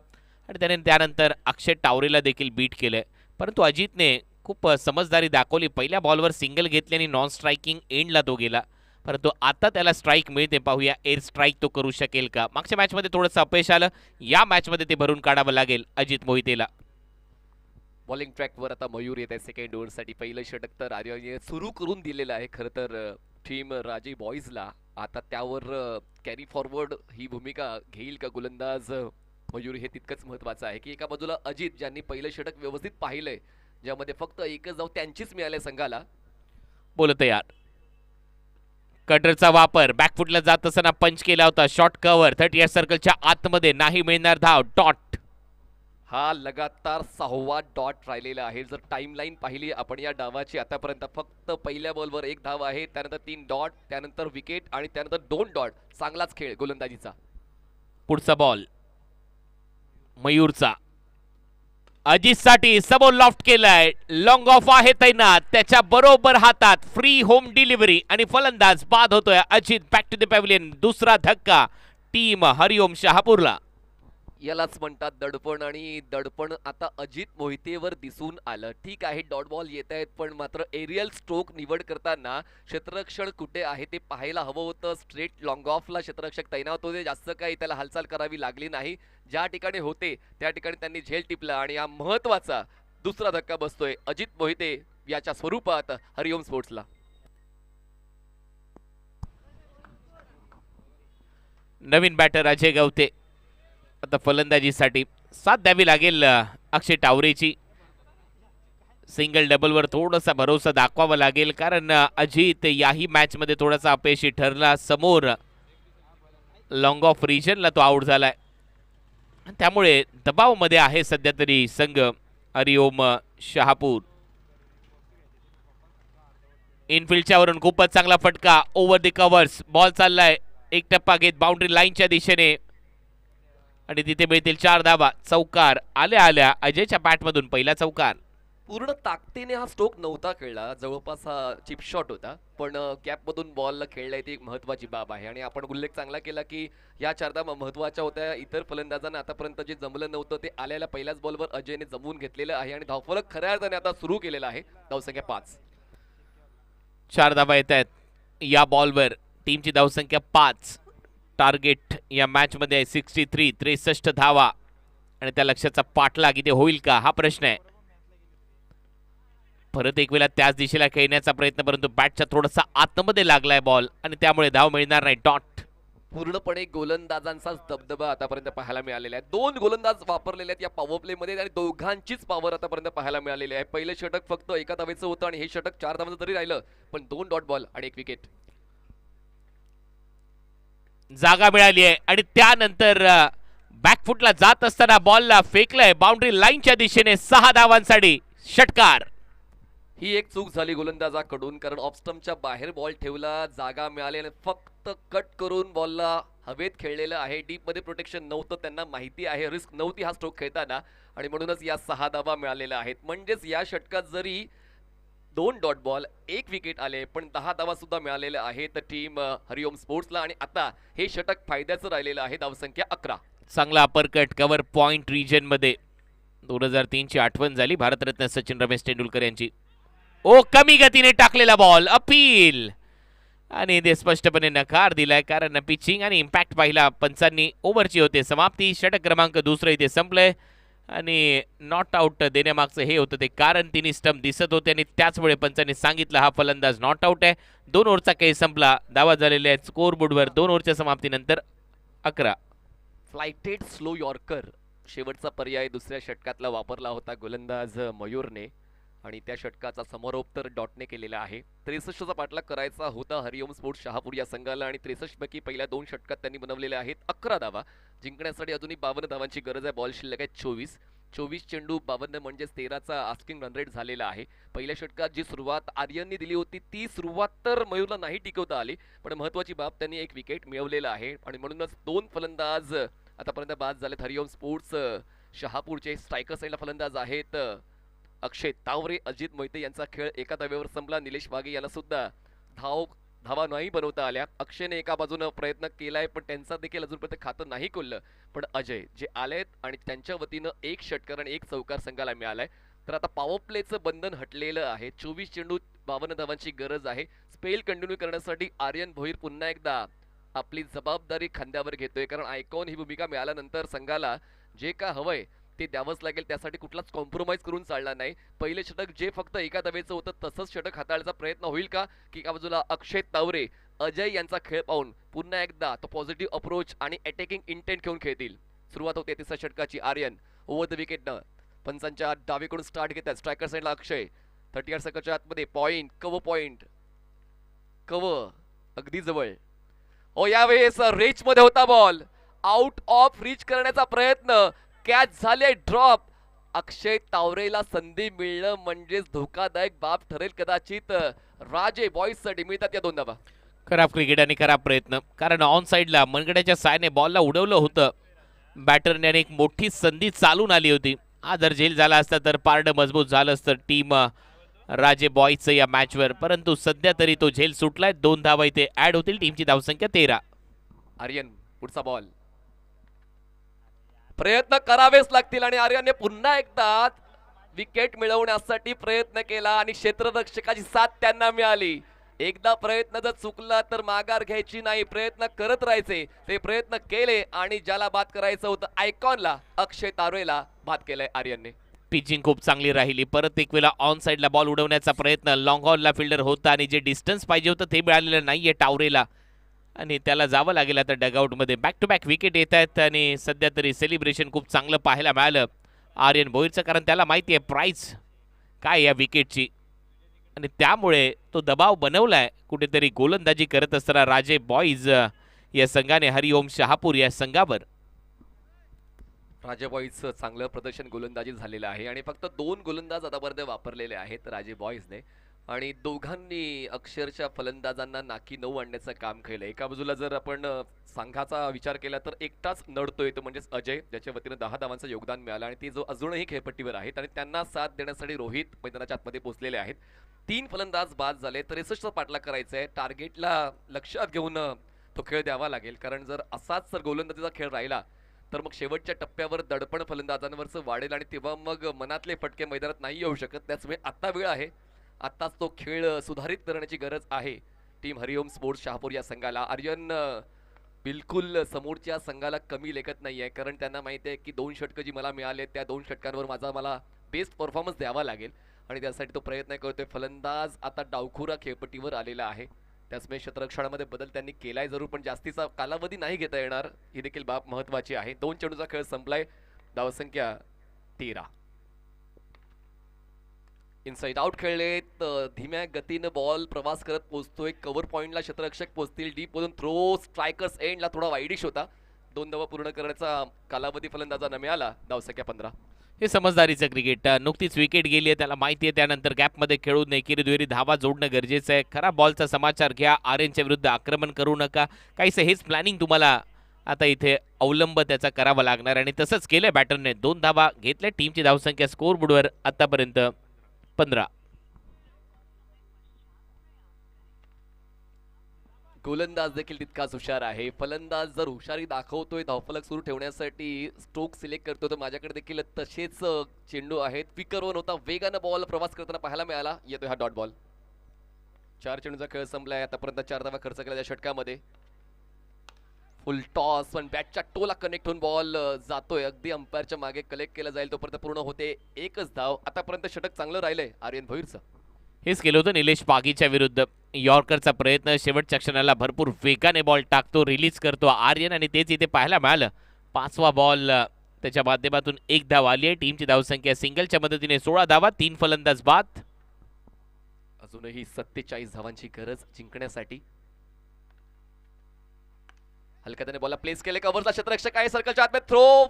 Speaker 2: आणि त्याने त्यानंतर अक्षय तावरेला देखील बीट केलंय. परंतु अजितने खूप समजदारी दाखवली. पहिल्या बॉलवर सिंगल घेतली आणि नॉन स्ट्रायकिंग एंडला तो गेला, परंतु आता त्याला स्ट्राईक मिळते. पाहूया एअर स्ट्राईक तो करू शकेल का. मागच्या मॅचमध्ये थोडंसं अपयश आलं, या मॅचमध्ये ते भरून काढावं लागेल अजित मोहितेला.
Speaker 4: बॉलिंग ट्रॅकवर आता मयूर येत आहे सेकंड ओव्हरसाठी. पहिलं षटक तर आर्यनने सुरू करून दिलेलं आहे. खरं तर टीम राजे बॉईजला आता त्यावर कॅरी फॉरवर्ड ही भूमिका घेईल का गोलंदाज मयूर, हे तितकंच महत्त्वाचं आहे की एका बाजूला अजित ज्यांनी पहिलं षटक व्यवस्थित पाहिलंय, ज्यामध्ये फक्त एकच धाव त्यांचीच मिळाली संघाला.
Speaker 2: बोलत यार. कटरचा वापर बॅकफुटला जात असताना पंच केला होता. शॉर्ट कव्हर 30 सर्कलच्या आतमध्ये, नाही मिळणार धाव. डॉट.
Speaker 4: हा लगातार 6वा डॉट राहिलेला आहे. जर टाइमलाईन पाहिली आपण या डावाची, आतापर्यंत फक्त पहिल्या बॉलवर 1 धाव आहे, त्यानंतर 3 डॉट, त्यानंतर विकेट आणि त्यानंतर 2 डॉट. चांगलाच खेळ गोलंदाजीचा.
Speaker 2: पुढचा बॉल मयूरचा. अजितसाठी समोर लॉफ्ट केलाय. लॉंग ऑफ आहे तैनात, त्याच्या बरोबर हातात फ्री होम डिलिव्हरी आणि फलंदाज बाद होतोय. Ajit back to the pavilion. दुसरा धक्का टीम हरिओम शहापूरला.
Speaker 4: यालाच म्हणतात दडपण, आणि दडपण आता अजित मोहितेवर दिसून आलं. ठीक आहे, डॉट बॉल येत आहेत, पण मात्र एरियल स्ट्रोक निवड करताना क्षेत्ररक्षण कुठे आहे ते पाहायला हवं होतं. स्ट्रेट लॉंग ऑफला क्षेत्ररक्षक तैनात होते, जास्त काही त्याला हालचाल करावी लागली नाही. ज्या ठिकाणी होते त्या ठिकाणी त्यांनी झेल टिपला आणि हा महत्वाचा दुसरा धक्का बसतोय अजित मोहिते याच्या स्वरूपात हरिओम स्पोर्ट्सला.
Speaker 2: नवीन बॅटर अजय गवते. आता फलंदाजीसाठी साथ द्यावी लागेल अक्षय तावरेची. सिंगल डबलवर थोडासा भरोसा दाखवावा लागेल, कारण अजित याही मॅचमध्ये थोडासा अपयशी ठरला. समोर लॉंग ऑफ रिजनला तो आउट झालाय, त्यामुळे दबावमध्ये आहे सध्या तरी संघ हरिओम शहापूर. इनफिल्डच्या वरून खूपच चांगला फटका. ओव्हर द कव्हर्स बॉल चाललाय. एक टप्पा घेत बाउंड्री लाईनच्या दिशेने. आणि तिथे मिळतील 4 धावा. चौकार आल्या आल्या अजयच्या बॅटमधून पहिला चौकार.
Speaker 4: पूर्ण ताकदीने हा स्ट्रोक नव्हता खेळला, जवळपास हा चिप शॉट होता, पण कॅपमधून बॉलला खेळलाय ती एक महत्वाची बाब आहे. आणि आपण उल्लेख चांगला केला की या 4 धावा महत्वाच्या होत्या. इतर फलंदाजांना आतापर्यंत जे जमलं नव्हतं ते आलेल्या पहिल्याच बॉलवर अजयने जमवून घेतलेलं आहे आणि धावफलक खऱ्या अर्थाने आता सुरू केलेला आहे. धावसंख्या 5.
Speaker 2: 4 धावा येत आहेत या बॉलवर. टीमची धावसंख्या 5. टार्गेट या मॅच मध्ये 63, 63 धावा. आणि त्या लक्ष्याचा पाठलाग इथे होईल का हा प्रश्न आहे. परत एक वेळा त्याच दिशेला खेळण्याचा प्रयत्न, परंतु बॅटच्या थोडासा आतमध्ये लागलाय बॉल आणि त्यामुळे धाव मिळणार नाही. डॉट.
Speaker 4: पूर्णपणे गोलंदाजांचाच दबदबा आतापर्यंत पाहायला मिळालेला आहे. 2 गोलंदाज वापरलेले आहेत या पॉवर प्ले मध्ये आणि दोघांचीच पॉवर आतापर्यंत पाहायला मिळालेली आहे. पहिले षटक फक्त एका धावेचं होतं आणि हे षटक 4 धावांचं जरी राहिलं पण 2 डॉट बॉल आणि 1 विकेट.
Speaker 2: जागा मिळाली आहे आणि त्यानंतर बॅकफुटला जात असताना बॉलला फेकलंय बाउंड्री लाईनच्या दिशेने. 6 धावांसाठी षटकार.
Speaker 4: ही एक चूक झाली गोलंदाजाकडून, कारण ऑफस्टम्पच्या बाहेर बॉल ठेवला, जागा मिळाली आणि फक्त कट करून बॉलला हवेत खेळलेलं आहे. डीप मध्ये प्रोटेक्शन नव्हतं, त्यांना माहिती आहे रिस्क नव्हती हा स्ट्रोक खेळताना आणि म्हणूनच या 6 धावा मिळालेल्या आहेत. म्हणजेच या षटकात जरी 2 डॉट बॉल 1 विकेट आले पण 10 धावा सुद्धा मिळालेल्या आहेत टीम हरिओम स्पोर्ट्सला. आणि आता हे षटक फायद्याचं राहिलेलं आहे. धावसंख्या 11.
Speaker 2: चांगला अपरकट कव्हर पॉइंट रिजन मध्ये. 2003 ची आठवण झाली भारतरत्न सचिन रमेश तेंडुलकर यांची. ओ कमी गतीने टाकलेला बॉल. अपील आणि ते स्पष्टपणे नकार दिलाय, कारण पिचिंग आणि इम्पॅक्ट पाहिला पंचांनी. ओव्हरची होते समाप्ती. षटक क्रमांक 2 इथे संपलंय आणि नॉट आउट देण्यामागचं हे होतं ते कारण तिन्ही स्टंप दिसत होते आणि त्याचमुळे पंचांनी सांगितलं हा फलंदाज नॉट आउट आहे. 2 ओव्हरचा खेळ संपला. धावा झालेल्या आहेत स्कोर बोर्डवर 2 ओव्हरच्या समाप्तीनंतर 11.
Speaker 4: फ्लायटेड स्लो यॉर्कर शेवटचा पर्याय दुसऱ्या षटकातला वापरला होता गोलंदाज मयूरने आणि त्या षटकाचा समारोप तर डॉटने केलेला आहे. 63चा पाठलाग करायचा होता हरिओम स्पोर्ट्स शहापूर या संघाला आणि 63 पैकी पहिल्या 2 षटकात त्यांनी बनवलेल्या आहेत 11 धावा. जिंकण्यासाठी अजूनही 52 धावांची गरज आहे. बॉल शिल्लक आहे 24 चेंडू 52 म्हणजेच 13चा आस्किंग रन रेट झालेला आहे. पहिल्या षटकात जी सुरुवात आर्यनने दिली होती ती सुरुवात तर मयूरला नाही टिकवता आली, पण महत्वाची बाब त्यांनी 1 विकेट मिळवलेला आहे आणि म्हणूनच 2 फलंदाज आतापर्यंत बाद झालेत हरिओम स्पोर्ट्स शहापूरचे. स्ट्रायकर साईडला फलंदाज आहेत अक्षय तावरे, अजित मोहिते यांचा खेळ एका धावेवर संपला. निलेश वाघे यांना सुद्धा धावा नाही बनवता आल्या. अक्षयने एका बाजूने प्रयत्न केलाय पण त्यांचा देखील अजूनपर्यंत खातं नाही खोललं. पण अजय जे आलेत आणि त्यांच्या वतीनं 1 षटकार आणि 1 चौकार संघाला मिळालाय. तर आता पॉवर प्लेचं बंधन हटलेलं आहे. 24 चेंडू 52 धावांची गरज आहे. स्पेल कंटिन्यू करण्यासाठी आर्यन भोईर पुन्हा एकदा आपली जबाबदारी खांद्यावर घेतोय, कारण आयकॉन ही भूमिका मिळाल्यानंतर संघाला जे का हवंय ते द्यावंच लागेल. त्यासाठी कुठलाच कॉम्प्रोमाइज करून चालणार नाही. पहिले षटक जे फक्त एका धावेचं होतं तसंच षटक हाताळण्याचा प्रयत्न होईल का, की एका बाजूला अक्षय तावरे अजय यांचा खेळ पाहून पुन्हा एकदा तो पॉझिटिव्ह अप्रोच आणि अटॅकिंग इंटेंट घेऊन खेळतील. सुरुवात होते 3ऱ्या षटकाची. आर्यन ओव्हर द विकेटनं पंचांच्या डावीकडून स्टार्ट घेतात. स्ट्रायकर साईडला अक्षय 38 सेकंडच्या आतमध्ये पॉइंट कव अगदी जवळ. यावेळेस रेच मध्ये होता बॉल. आउट ऑफ रीच करण्याचा प्रयत्न. कॅच झाले ड्रॉप. अक्षय तावरेला संधी मिळणं म्हणजेच धोकादायक बाब ठरेल कदाचित. राजे बॉईजसाठी मिळतात या 2 धावा.
Speaker 2: खराब क्रिकेट आणि खराब प्रयत्न, कारण ऑन साईडला मनगड्याच्या सायने बॉलला उडवलं होतं बॅटरने आणि एक मोठी संधी चालून आली होती. हा जर झेल झाला असता तर पारडं मजबूत झालं असतं टीम राजे बॉईजचं या मॅचवर, परंतु सध्या तरी तो झेल सुटलाय. 2 धावा इथे ऍड होतील. टीमची धावसंख्या 13.
Speaker 4: आर्यन पुढचा बॉल. प्रयत्न करावेच लागतील आणि आर्यनने पुन्हा एकदा विकेट मिळवण्यासाठी प्रयत्न केला आणि क्षेत्ररक्षकाची साथ त्यांना मिळाली. एकदा प्रयत्न जर चुकला तर माघार घ्यायची नाही, प्रयत्न करत राहायचे. ते प्रयत्न केले आणि ज्याला बाद करायचं होतं आयकॉनला अक्षय तावरेला बाद केलंय आर्यनने.
Speaker 2: पिचिंग खूप चांगली राहिली. परत एक वेळा ऑन साईडला बॉल उडवण्याचा प्रयत्न. लॉंग ऑनला फिल्डर होता आणि जे डिस्टन्स पाहिजे होतं ते मिळालेलं नाहीये टावरेला आणि त्याला जावं लागेल आता डगआउटमध्ये. बॅक टू बॅक विकेट येत आहेत आणि सध्या तरी सेलिब्रेशन खूप चांगलं पाहायला मिळालं आर्यन भोईरचं, कारण त्याला माहिती आहे प्राइस काय या विकेटची आणि त्यामुळे तो दबाव बनवलाय कुठेतरी गोलंदाजी करत असताना राजे बॉईज या संघाने हरिओम शहापूर या संघावर.
Speaker 4: राजे बॉईजचं चांगलं प्रदर्शन गोलंदाजी झालेलं आहे आणि फक्त 2 गोलंदाज आतापर्यंत वापरलेले आहेत राजे बॉईजने. आणि दोघांनी अक्षरशः फलंदाजांना नाकी नऊ आणण्याचं काम केलं. एका बाजूला जर आपण संघाचा विचार केला तर एकटाच नडतोय तो म्हणजेच अजय, ज्याच्या वतीनं 10 धावांचं योगदान मिळालं आणि ते जो अजूनही खेळपट्टीवर आहेत आणि त्यांना साथ देण्यासाठी रोहित मैदानाच्या आतमध्ये पोहोचलेले आहेत. 3 फलंदाज बाद झाले. 63चा पाठलाग करायचा आहे. टार्गेटला लक्षात घेऊन तो खेळ द्यावा लागेल, कारण जर असाच जर गोलंदाजीचा खेळ राहिला तर मग शेवटच्या टप्प्यावर दडपण फलंदाजांवरचं वाढेल आणि तेव्हा मग मनातले फटके मैदानात नाही येऊ शकत. त्याचमुळे आता वेळ आहे, आत्ताच तो खेळ सुधारित करण्याची गरज आहे टीम हरिओम स्पोर्ट्स शहापूर या संघाला. आर्यन बिलकुल समोरच्या संघाला कमी लेखत नाही आहे, कारण त्यांना माहिती आहे की 2 षटकं जी मला मिळाले त्या 2 षटकांवर मला बेस्ट परफॉर्मन्स द्यावा लागेल आणि त्यासाठी तो प्रयत्न करतोय. फलंदाज आता डावखुरा खेळपट्टीवर आलेला आहे. त्याचमुळे क्षेत्ररक्षणामध्ये बदल त्यांनी केलाय जरूर, पण जास्तीचा कालावधी नाही घेता येणार, ही देखील बाब महत्वाची आहे. 2 चेंडूचा खेळ संपलाय. धावसंख्या 13. इनसाइड आउट खेळलेत. धीम्या गतीनं बॉल प्रवास करत पोहोचतोय. कव्हर पॉइंटला क्षेत्ररक्षक पोहोचतील. डीप मधून थ्रो स्ट्रायकर्स एंडला थोडा वाईडिश होता. 2 धावा पूर्ण करण्याचा कालावधी फलंदाजांना मिळाला. धावसंख्या 15.
Speaker 2: हे समजदारीचं क्रिकेट. नुकतीच विकेट गेली आहे, त्याला माहिती आहे, त्यानंतर गॅपमध्ये खेळू नये, एकेरी धावा जोडणं गरजेचं आहे. खरा बॉलचा समाचार घ्या. आर्यनच्या विरुद्ध आक्रमण करू नका. काहीसं हेच प्लॅनिंग तुम्हाला आता इथे अवलंब त्याचा करावा लागणार आणि तसंच केलंय बॅटरने. 2 धावा घेतल्या. टीमची धावसंख्या स्कोअरबोर्डवर आतापर्यंत 15.
Speaker 4: गोलंदाज देखील तितकाच हुशार आहे. फलंदाज जर हुशारी दाखवतोय धावफलक सुरू ठेवण्यासाठी, स्ट्रोक सिलेक्ट करतोय, तर माझ्याकडे देखील तसेच चेंडू आहेत. क्विकर वन होता, वेगानं बॉल प्रवास करताना पाहायला मिळाला. येतोय हा डॉट बॉल. 4 चेंडूचा खेळ संपलाय. आतापर्यंत 4 धावा खर्च केला त्या षटकामध्ये. फुल टॉस पण बॅटच्या टोला कनेक्ट होऊन बॉल जातोय. अगदी अंपायरच्या मागे कलेक्ट केला जाईल तोपर्यंत पूर्ण होते 1च धाव. आतापर्यंत षटक चांगलं राहिलंय आर्यन भोईरचं.
Speaker 2: हेच केलं होतं निलेश पागीच्या विरुद्ध. यॉर्करचा प्रयत्न, शेवटच्या क्षणाला भरपूर वेगाने बॉल टाकतो, रिलीज करतो आर्यन आणि तेच इथे पाहायला मिळालं. 5वा बॉल त्याच्या माध्यमातून 1 धाव आली आहे. टीमची धावसंख्या सिंगलच्या मदतीने 16 धावा. 3 फलंदाज बाद.
Speaker 4: अजूनही 47 धावांची गरज जिंकण्यासाठी. हलक्याने बॉलला प्लेस केले. कव्हरचा क्षेत्ररक्षक आहे. सर्कलच्या आतमध्ये थ्रो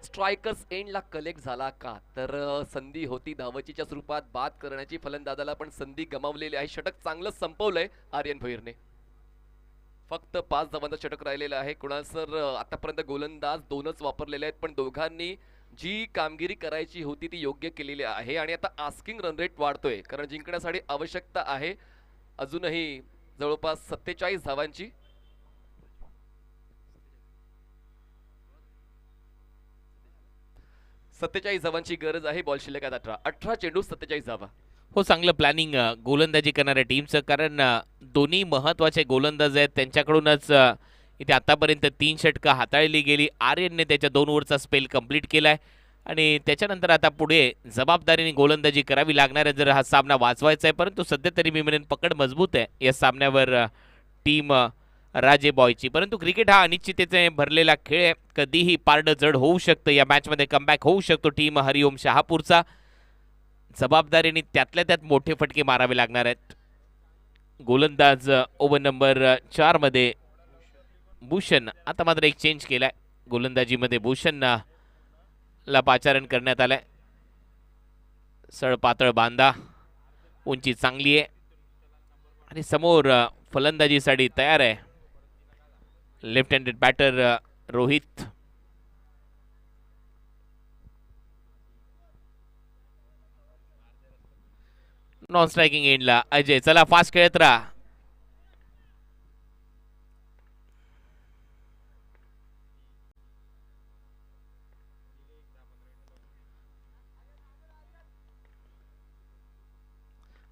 Speaker 4: स्ट्रायकर्स एंडला कलेक्ट झाला का, तर संधी होती धावचीच्या स्वरूपात बाद करण्याची. फलंदाजाला पण संधी गमावलेली आहे. षटक चांगलं संपवलंय आर्यन भोईरने. फक्त 5 धावांचं षटक राहिलेलं आहे. कुणाल सर आतापर्यंत गोलंदाज 2च वापरलेले आहेत, पण दोघांनी जी कामगिरी करायची होती ती योग्य केलेली आहे आणि आता आस्किंग रन रेट वाढतोय, कारण जिंकण्यासाठी आवश्यकता आहे अजूनही जवळपास 47 धावांची. 47 धावांची गरज आहे. बॉल शिल्लक आहेत 18 चेंडू 47 धावा.
Speaker 2: हो, चांगलं प्लॅनिंग गोलंदाजी करणाऱ्या टीमचं, कारण दोन्ही महत्त्वाचे गोलंदाज आहेत. त्यांच्याकडूनच इथे आतापर्यंत 3 षटकं हाताळली गेली. आर्यनने त्याच्या 2 ओव्हरचा स्पेल कंप्लीट केलाय आणि त्याच्यानंतर आता पुढे जबाबदारीने गोलंदाजी करावी लागणार आहे जर हा सामना वाचवायचा आहे. परंतु सध्या तरी मी म्हणेन पकड मजबूत आहे या सामन्यावर टीम राजे बॉयची. परंतु क्रिकेट हा अनिश्चिततेने भरलेला खेळ आहे. कधीही पारडं जड होऊ शकतं. या मॅचमध्ये कमबॅक होऊ शकतो टीम हरिओम शहापूरचा. जबाबदारीने त्यातल्या त्यात मोठे फटके मारावे लागणार आहेत. गोलंदाज ओव्हर नंबर 4 मध्ये भूषण. आता मात्र एक चेंज केलाय गोलंदाजीमध्ये. भूषण ला पाचारण करण्यात आलंय. सळपातळ बांधा, उंची चांगली आहे आणि समोर फलंदाजीसाठी तयार आहे left handed batter Rohit. Non striking एंडला अजय. चला फास्ट खेळत राहा.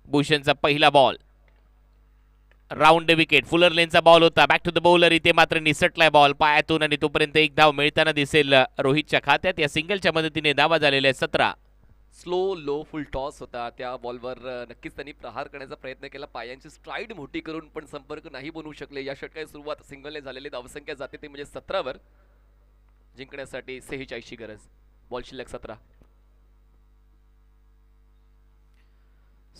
Speaker 2: भूषणचा पहिला बॉल राऊंड विकेट. फुलर लेनचा बॉल होता. Back to the bowler. इथे मात्र निसटलाय बॉल पायातून आणि तोपर्यंत 1 धाव मिळताना दिसेल रोहितच्या खात्यात. या सिंगलच्या मदतीने धावा झालेल्या 17.
Speaker 4: स्लो लो फुल टॉस होता. त्या बॉलवर नक्कीच त्यांनी प्रहार करण्याचा प्रयत्न केला पायांची स्ट्राईड मोठी करून, पण संपर्क नाही बनवू शकले. या षटकाची सुरुवात सिंगलने झालेली. धावसंख्या जाते ते म्हणजे 17 वर. जिंकण्यासाठी 46 ची गरज. बॉल शिल्लक 17.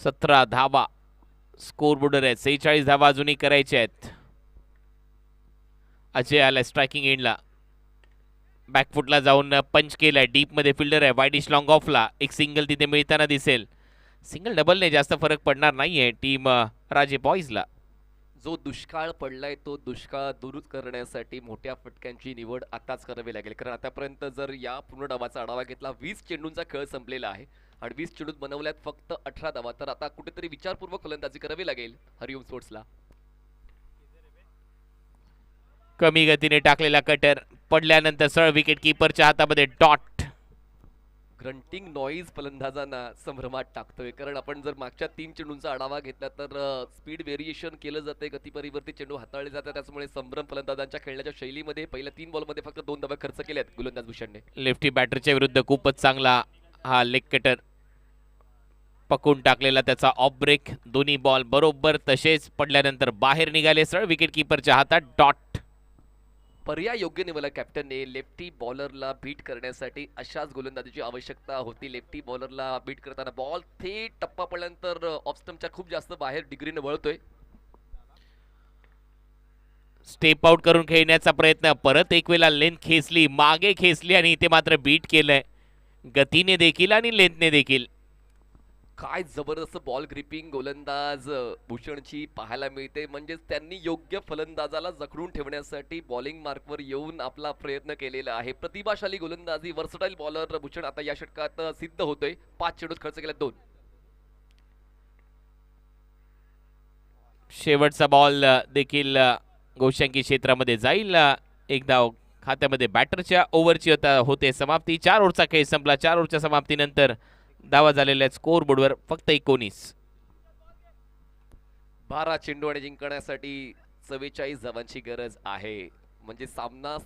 Speaker 2: 17 धावा स्कोर बोर्डर आहे. 46 धावा अजूनही करायच्या आहेत. अजय आला स्ट्रायकिंग एंडला. बॅकफुटला जाऊन पंच केलाय. डीप मध्ये फिल्डर आहे. वाईडिश लॉंग ऑफला एक सिंगल तिथे मिळताना दिसेल. सिंगल डबलने जास्त फरक पडणार नाहीये टीम राजे बॉईजला.
Speaker 4: जो दुष्काळ पडलाय तो दुष्काळ दूर करण्यासाठी मोठ्या फटक्यांची निवड आताच करावी लागेल, कारण आतापर्यंत जर या पूर्ण डावाचा आढावा घेतला 20 चेंडूंचा खेळ संपलेला आहे आणि 20 चेंडूत बनवल्यात फक्त 18 धावा. तर आता कुठेतरी विचारपूर्वक फलंदाजी करावी लागेल हरिओम स्पोर्ट्सला.
Speaker 2: कमी गतीने टाकलेला कटर पडल्यानंतर सरळ विकेट किपरच्या हातामध्ये डॉट.
Speaker 4: ग्रंटिंग नॉईज फलंदाजांना संभ्रमात टाकतोय, कारण आपण जर मागच्या 3 चेंडूंचा आढावा घेतला तर स्पीड व्हेरिएशन केलं जाते, गती परिवर्तित चेंडू हाताळले जातात, त्यामुळे संभ्रम फलंदाजांच्या खेळण्याच्या शैलीमध्ये पहिल्या 3 बॉलमध्ये फक्त 2 धावा खर्च केल्यात गोलंदाज भूषणने.
Speaker 2: लेफ्टी बॅटरच्या विरुद्ध खूपच चांगला हा लेग कटर पकडून टाकलेला त्याचा ऑफ ब्रेक. दोन्ही बॉल बरोबर तसेच पडल्यानंतर बाहेर निघाले, सरळ विकेट किपरच्या हातात डॉट.
Speaker 4: पर्याय योग्य निवडला कॅप्टनने. लेफ्टी बॉलरला बीट करण्यासाठी अशाच गोलंदाजीची आवश्यकता होती. लेफ्टी बॉलरला बीट करताना बॉल थेट टप्पा पडल्यानंतर ऑफ स्टंपच्या खूप जास्त बाहेर डिग्रीने वळतोय.
Speaker 2: स्टेप आउट करून खेळण्याचा प्रयत्न, परत एक वेळा लेंथ खेचली, मागे खेचली आणि इथे मात्र बीट केलंय गतीने देखील आणि लेंथने देखील.
Speaker 4: काय जबरदस्त बॉल ग्रिपिंग गोलंदाज भूषणची पाहायला मिळते, म्हणजेच त्यांनी योग्य फलंदाजाला जखडून ठेवण्यासाठी बॉलिंग मार्कवर येऊन आपला प्रयत्न केलेला आहे. प्रतिभाशाली गोलंदाजी, वर्सटाईल बॉलर भूषण आता या षटकात सिद्ध होतोय. 5 चेंडूत खर्च केला 2.
Speaker 2: शेवटचा बॉल देखील गोशांकी क्षेत्रामध्ये जाईल. एक धाव खात्यामध्ये बॅटरच्या ओव्हरची होते समाप्ती. 4 ओव्हरचा खेळ संपला. 4 ओव्हरच्या समाप्तीनंतर धावा झालेल्या स्कोर बोर्डवर फक्त 19.
Speaker 4: 12 चेंडू आणि जिंकण्यासाठी 44 धावांची गरज आहे. म्हणजे सामना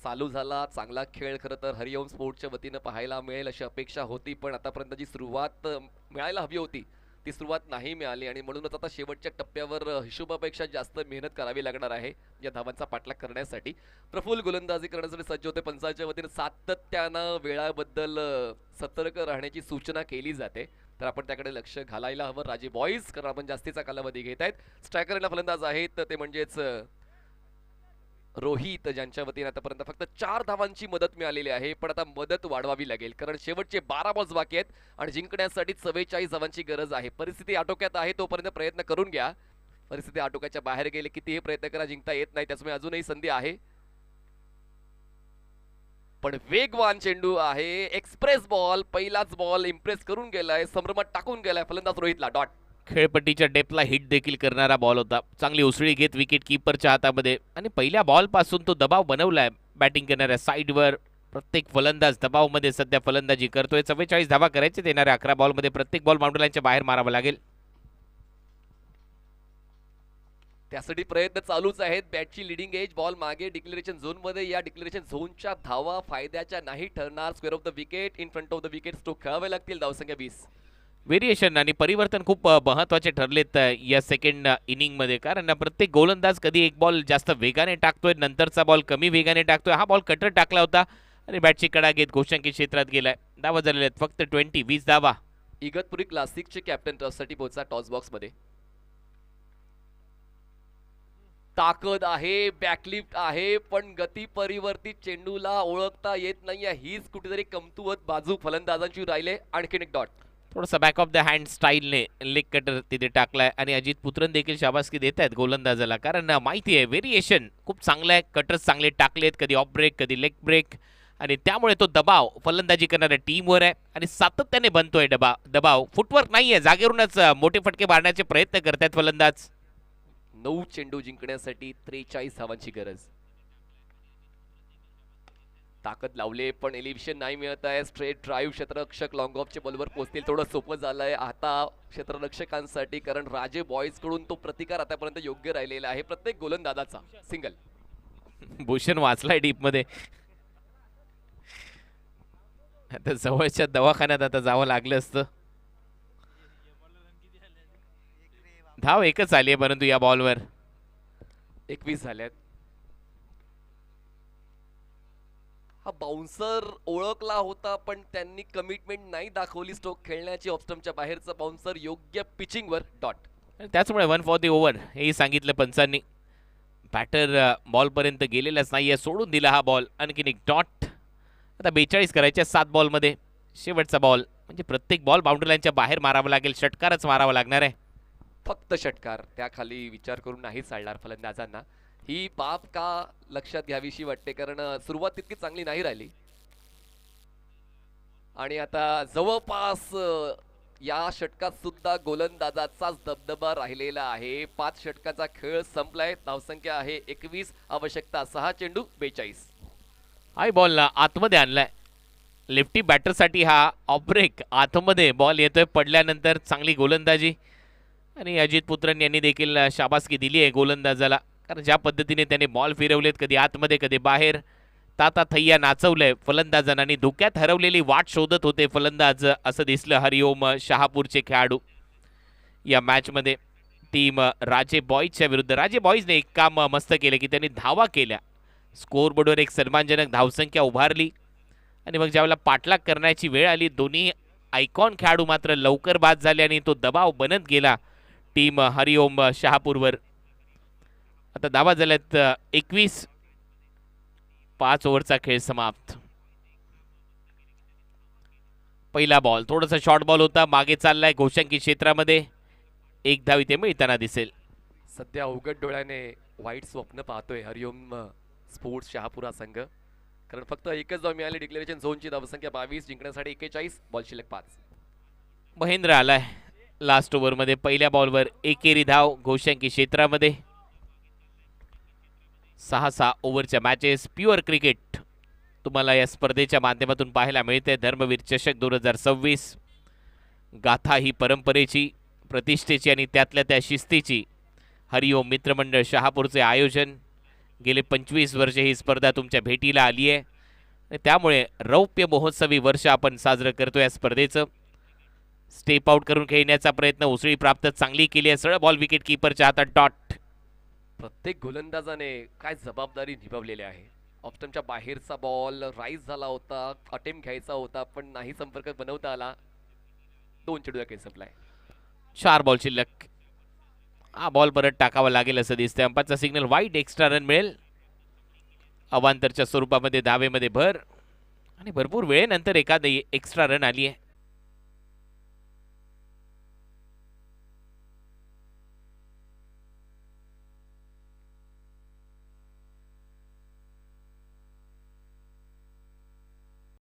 Speaker 4: चालू झाला, चांगला खेळ खरं तर हरिओम स्पोर्ट्सच्या वतीनं पाहायला मिळेल अशी अपेक्षा होती, पण आतापर्यंत जी सुरुवात मिळायला हवी होती ती सुरुवात नाही मिळाली आणि म्हणूनच आता शेवटच्या टप्प्यावर हिशोबापेक्षा जास्त मेहनत करावी लागणार आहे या धावांचा पाठलाग करण्यासाठी. प्रफुल्ल गोलंदाजी करण्यासाठी सज्ज होते. पंचांच्या वतीने सातत्यानं वेळाबद्दल सतर्क राहण्याची सूचना केली जाते, तर आपण त्याकडे लक्ष घालायला हवं राजे बॉईज, कारण आपण जास्तीचा कालावधी घेत आहेत. स्ट्रायकरला फलंदाज आहेत ते म्हणजेच रोहित, ज्यांच्या वतीने आतापर्यंत फक्त 4 धावांची मदत मिळालेली आहे, पण आता मदत वाढवावी लागेल कारण शेवटचे 12 बॉल्स बाकी आहेत आणि जिंकण्यासाठी 44 धावांची गरज आहे. परिस्थिती आटोक्यात आहे तोपर्यंत प्रयत्न करून घ्या. परिस्थिती आटोक्याच्या बाहेर गेले कितीही प्रयत्न करा, जिंकता येत नाही, त्यामुळे अजूनही संधी आहे. पण वेगवान चेंडू आहे, एक्सप्रेस बॉल, पहिलाच बॉल इम्प्रेस करून गेलाय, संभ्रमात टाकून गेलाय फलंदाज रोहितला. डॉट.
Speaker 2: खेळपट्टीच्या डेपला हिट देखील करणारा बॉल होता. चांगली उसळी घेत विकेट किपरच्या हातामध्ये आणि पहिल्या बॉल पासून तो दबाव बनवलाय बॅटिंग करणाऱ्या साईडवर. प्रत्येक फलंदाज दबावमध्ये सध्या फलंदाजी करतोय. 44 धावा करायचे येणाऱ्या 11 बॉलमध्ये. प्रत्येक बॉल बाउंड्री बाहेर मारावा लागेल,
Speaker 4: त्यासाठी प्रयत्न चालूच आहेत. बॅटची लिडिंग एज, बॉल मागे डिक्लेरेशन झोन मध्ये, या डिक्लेरेशन झोनच्या धावा फायद्याच्या नाही ठरणार. Square of the wicket, in front of the wicket stroke खेळावे लागतील. धावसंख्या 20.
Speaker 2: व्हेरिएशन आणि परिवर्तन खूप महत्त्वाचे ठरलेत या सेकंड इनिंगमध्ये, कारण प्रत्येक गोलंदाज कधी एक बॉल जास्त वेगाने टाकतोय, नंतरचा बॉल कमी वेगाने टाकतोय. हा बॉल कटर टाकला होता आणि बॅटची कडा घेत गोशांकी क्षेत्रात गेलाय. धावा झालेल्या आहेत फक्त 20 धावा.
Speaker 4: इगतपुरी क्लासिकचे कॅप्टन टॉससाठी पोहोचा टॉस बॉक्स मध्ये. ताकद आहे, बॅकलिफ्ट आहे, पण गती परिवर्तित चेंडूला ओळखता येत नाहीये. हीच कुठेतरी कमकुवत बाजू फलंदाजांची राहिले. आणखीन एक डॉट.
Speaker 2: थोडासा बॅक ऑफ द हँड स्टाईलने लेग कटर तिथे टाकलाय आणि अजित पुत्रन देखील शाबासकी देत आहेत गोलंदाजाला, कारण माहिती आहे व्हेरिएशन खूप चांगलं आहे. कटर्स चांगले टाकलेत, कधी ऑफ ब्रेक कधी लेग ब्रेक, आणि त्यामुळे तो दबाव फलंदाजी करणाऱ्या टीमवर आहे आणि सातत्याने बनतोय दबाव. फुटवर्क नाहीये, जागेवरूनच मोठे फटके मारण्याचे प्रयत्न करतात फलंदाज.
Speaker 4: 9 चेंडू जिंकण्यासाठी 43 धावांची गरज. ताकद लावले पण एलिव्हेशन नाही मिळत आहे. स्ट्रेट ड्राईव्ह क्षेत्ररक्षक लॉंग ऑफचे बॉलवर पोहोचतील, थोडं सोपं झालंय आता क्षेत्ररक्षकांसाठी, कारण राजे बॉईज कडून तो प्रतिकार आतापर्यंत योग्य राहिलेला आहे प्रत्येक गोलंदाजाचा. सिंगल.
Speaker 2: भूषण वाचलाय डीप मध्ये. आता जवळच्या दवाखान्यात आता जावं लागलं असतं. धाव एकच आली आहे परंतु या बॉलवर
Speaker 4: 21 झाल्यात. हा बाउन्सर ओळखला होता पण त्यांनी कमिटमेंट नाही दाखवली स्ट्रोक खेळण्याची. ऑफस्टम्पच्या बाहेरचा बाउन्सर योग्य पिचिंगवर. डॉट.
Speaker 2: त्याचमुळे 1 फॉर द ओव्हर हेही सांगितलं पंचांनी. बॅटर बॉलपर्यंत गेलेलाच नाहीये, सोडून दिला हा बॉल. आणखीन एक डॉट. आता 42 करायच्या 7 बॉलमध्ये. शेवटचा बॉल म्हणजे प्रत्येक बॉल बाउंड्री लाईनच्या बाहेर मारावा लागेल, षटकारच मारावा लागणार आहे.
Speaker 4: फक्त षटकार, त्याखाली विचार करून नाही चालणार फलंदाजांना. ही बाब का लक्षात घ्यावीशी वाटते, कारण सुरुवात तितकी चांगली नाही राहिली आणि आता जवळपास या षटकात सुद्धा गोलंदाजाचाच दबदबा राहिलेला आहे. 5 षटकाचा खेळ संपलाय. धावसंख्या आहे 21, आवश्यकता 6, चेंडू 42.
Speaker 2: हाय बॉलला आतमध्ये आणलाय. लेफ्टी बॅटरसाठी हा ऑफ ब्रेक. आतमध्ये बॉल येतोय पडल्यानंतर. चांगली गोलंदाजी आणि अजित पुत्रन यांनी देखील शाबासकी दिली आहे गोलंदाजाला, कारण ज्या पद्धतीने त्याने बॉल फिरवलेत, कधी आतमध्ये कधी बाहेर, ताता थैया नाचवलंय फलंदाजांना आणि धोक्यात हरवलेली वाट शोधत होते फलंदाज असं दिसलं हरिओम शहापूरचे खेळाडू या मॅचमध्ये. टीम राजे बॉईजच्या विरुद्ध. राजे बॉईजने एक काम मस्त केलं की त्यांनी धावा केल्या, स्कोअरबोर्डवर एक सन्मानजनक धावसंख्या उभारली आणि मग ज्यावेळेला पाठलाग करण्याची वेळ आली, दोन्ही आयकॉन खेळाडू मात्र लवकर बाद झाले आणि तो दबाव बनत गेला टीम हरिओम शहापूरवर. आता धावा झाल्यात 21. 5 ओव्हरचा खेळ समाप्त. पहिला बॉल थोडासा शॉर्ट बॉल होता, मागे चाललाय घोषांकी क्षेत्रामध्ये. एक धाव इथे मिळताना दिसेल.
Speaker 4: सध्या उघड डोळ्याने वाईट स्वप्न पाहतोय हरिओम स्पोर्ट्स शहापूर हा संघ, कारण फक्त एकच धाव मिळाली. डिक्लेरेशन झोनची धावसंख्या 22, जिंकण्यासाठी 41, बॉल शिल्लक 5.
Speaker 2: महेंद्र आलाय लास्ट ओव्हरमध्ये. पहिल्या बॉलवर एकेरी धाव घोषांकी क्षेत्रामध्ये. 6 ओव्हरच्या मॅचेस प्युअर क्रिकेट तुम्हाला या स्पर्धेच्या माध्यमातून पाहायला मिळते. धर्मवीर चषक 2026 गाथा ही परंपरेची, प्रतिष्ठेची आणि त्यातल्या त्या शिस्तीची. हरिओम मित्रमंडळ शहापूरचे आयोजन. गेले 25 वर्षे ही स्पर्धा तुमच्या भेटीला आली आहे, त्यामुळे रौप्य महोत्सवी वर्ष आपण साजरं करतो या स्पर्धेचं. स्टेप आउट करून खेळण्याचा प्रयत्न, उसळी प्राप्त चांगली केली आहे. सरळ बॉल विकेट कीपरच्या हातात डॉट.
Speaker 4: प्रत्येक गोलंदाजाने काय जबाबदारी निभावलेली आहे. ऑप्शनच्या बाहेरचा बॉल राईज झाला होता, अटेम्प्ट घ्यायचा होता पण नाही संपर्क बनवता आला. 2 चेंडूचा खेळ संपलाय.
Speaker 2: 4 बॉल शिल्लक. हा बॉल परत टाकावा लागेल असं दिसतंय. अंपायरचा सिग्नल वाईट. एक्स्ट्रा रन मिळेल. अवांतरच्या स्वरूपामध्ये धावेमध्ये भर आणि भरपूर वेळेनंतर एखादी एक्स्ट्रा रन आली आहे.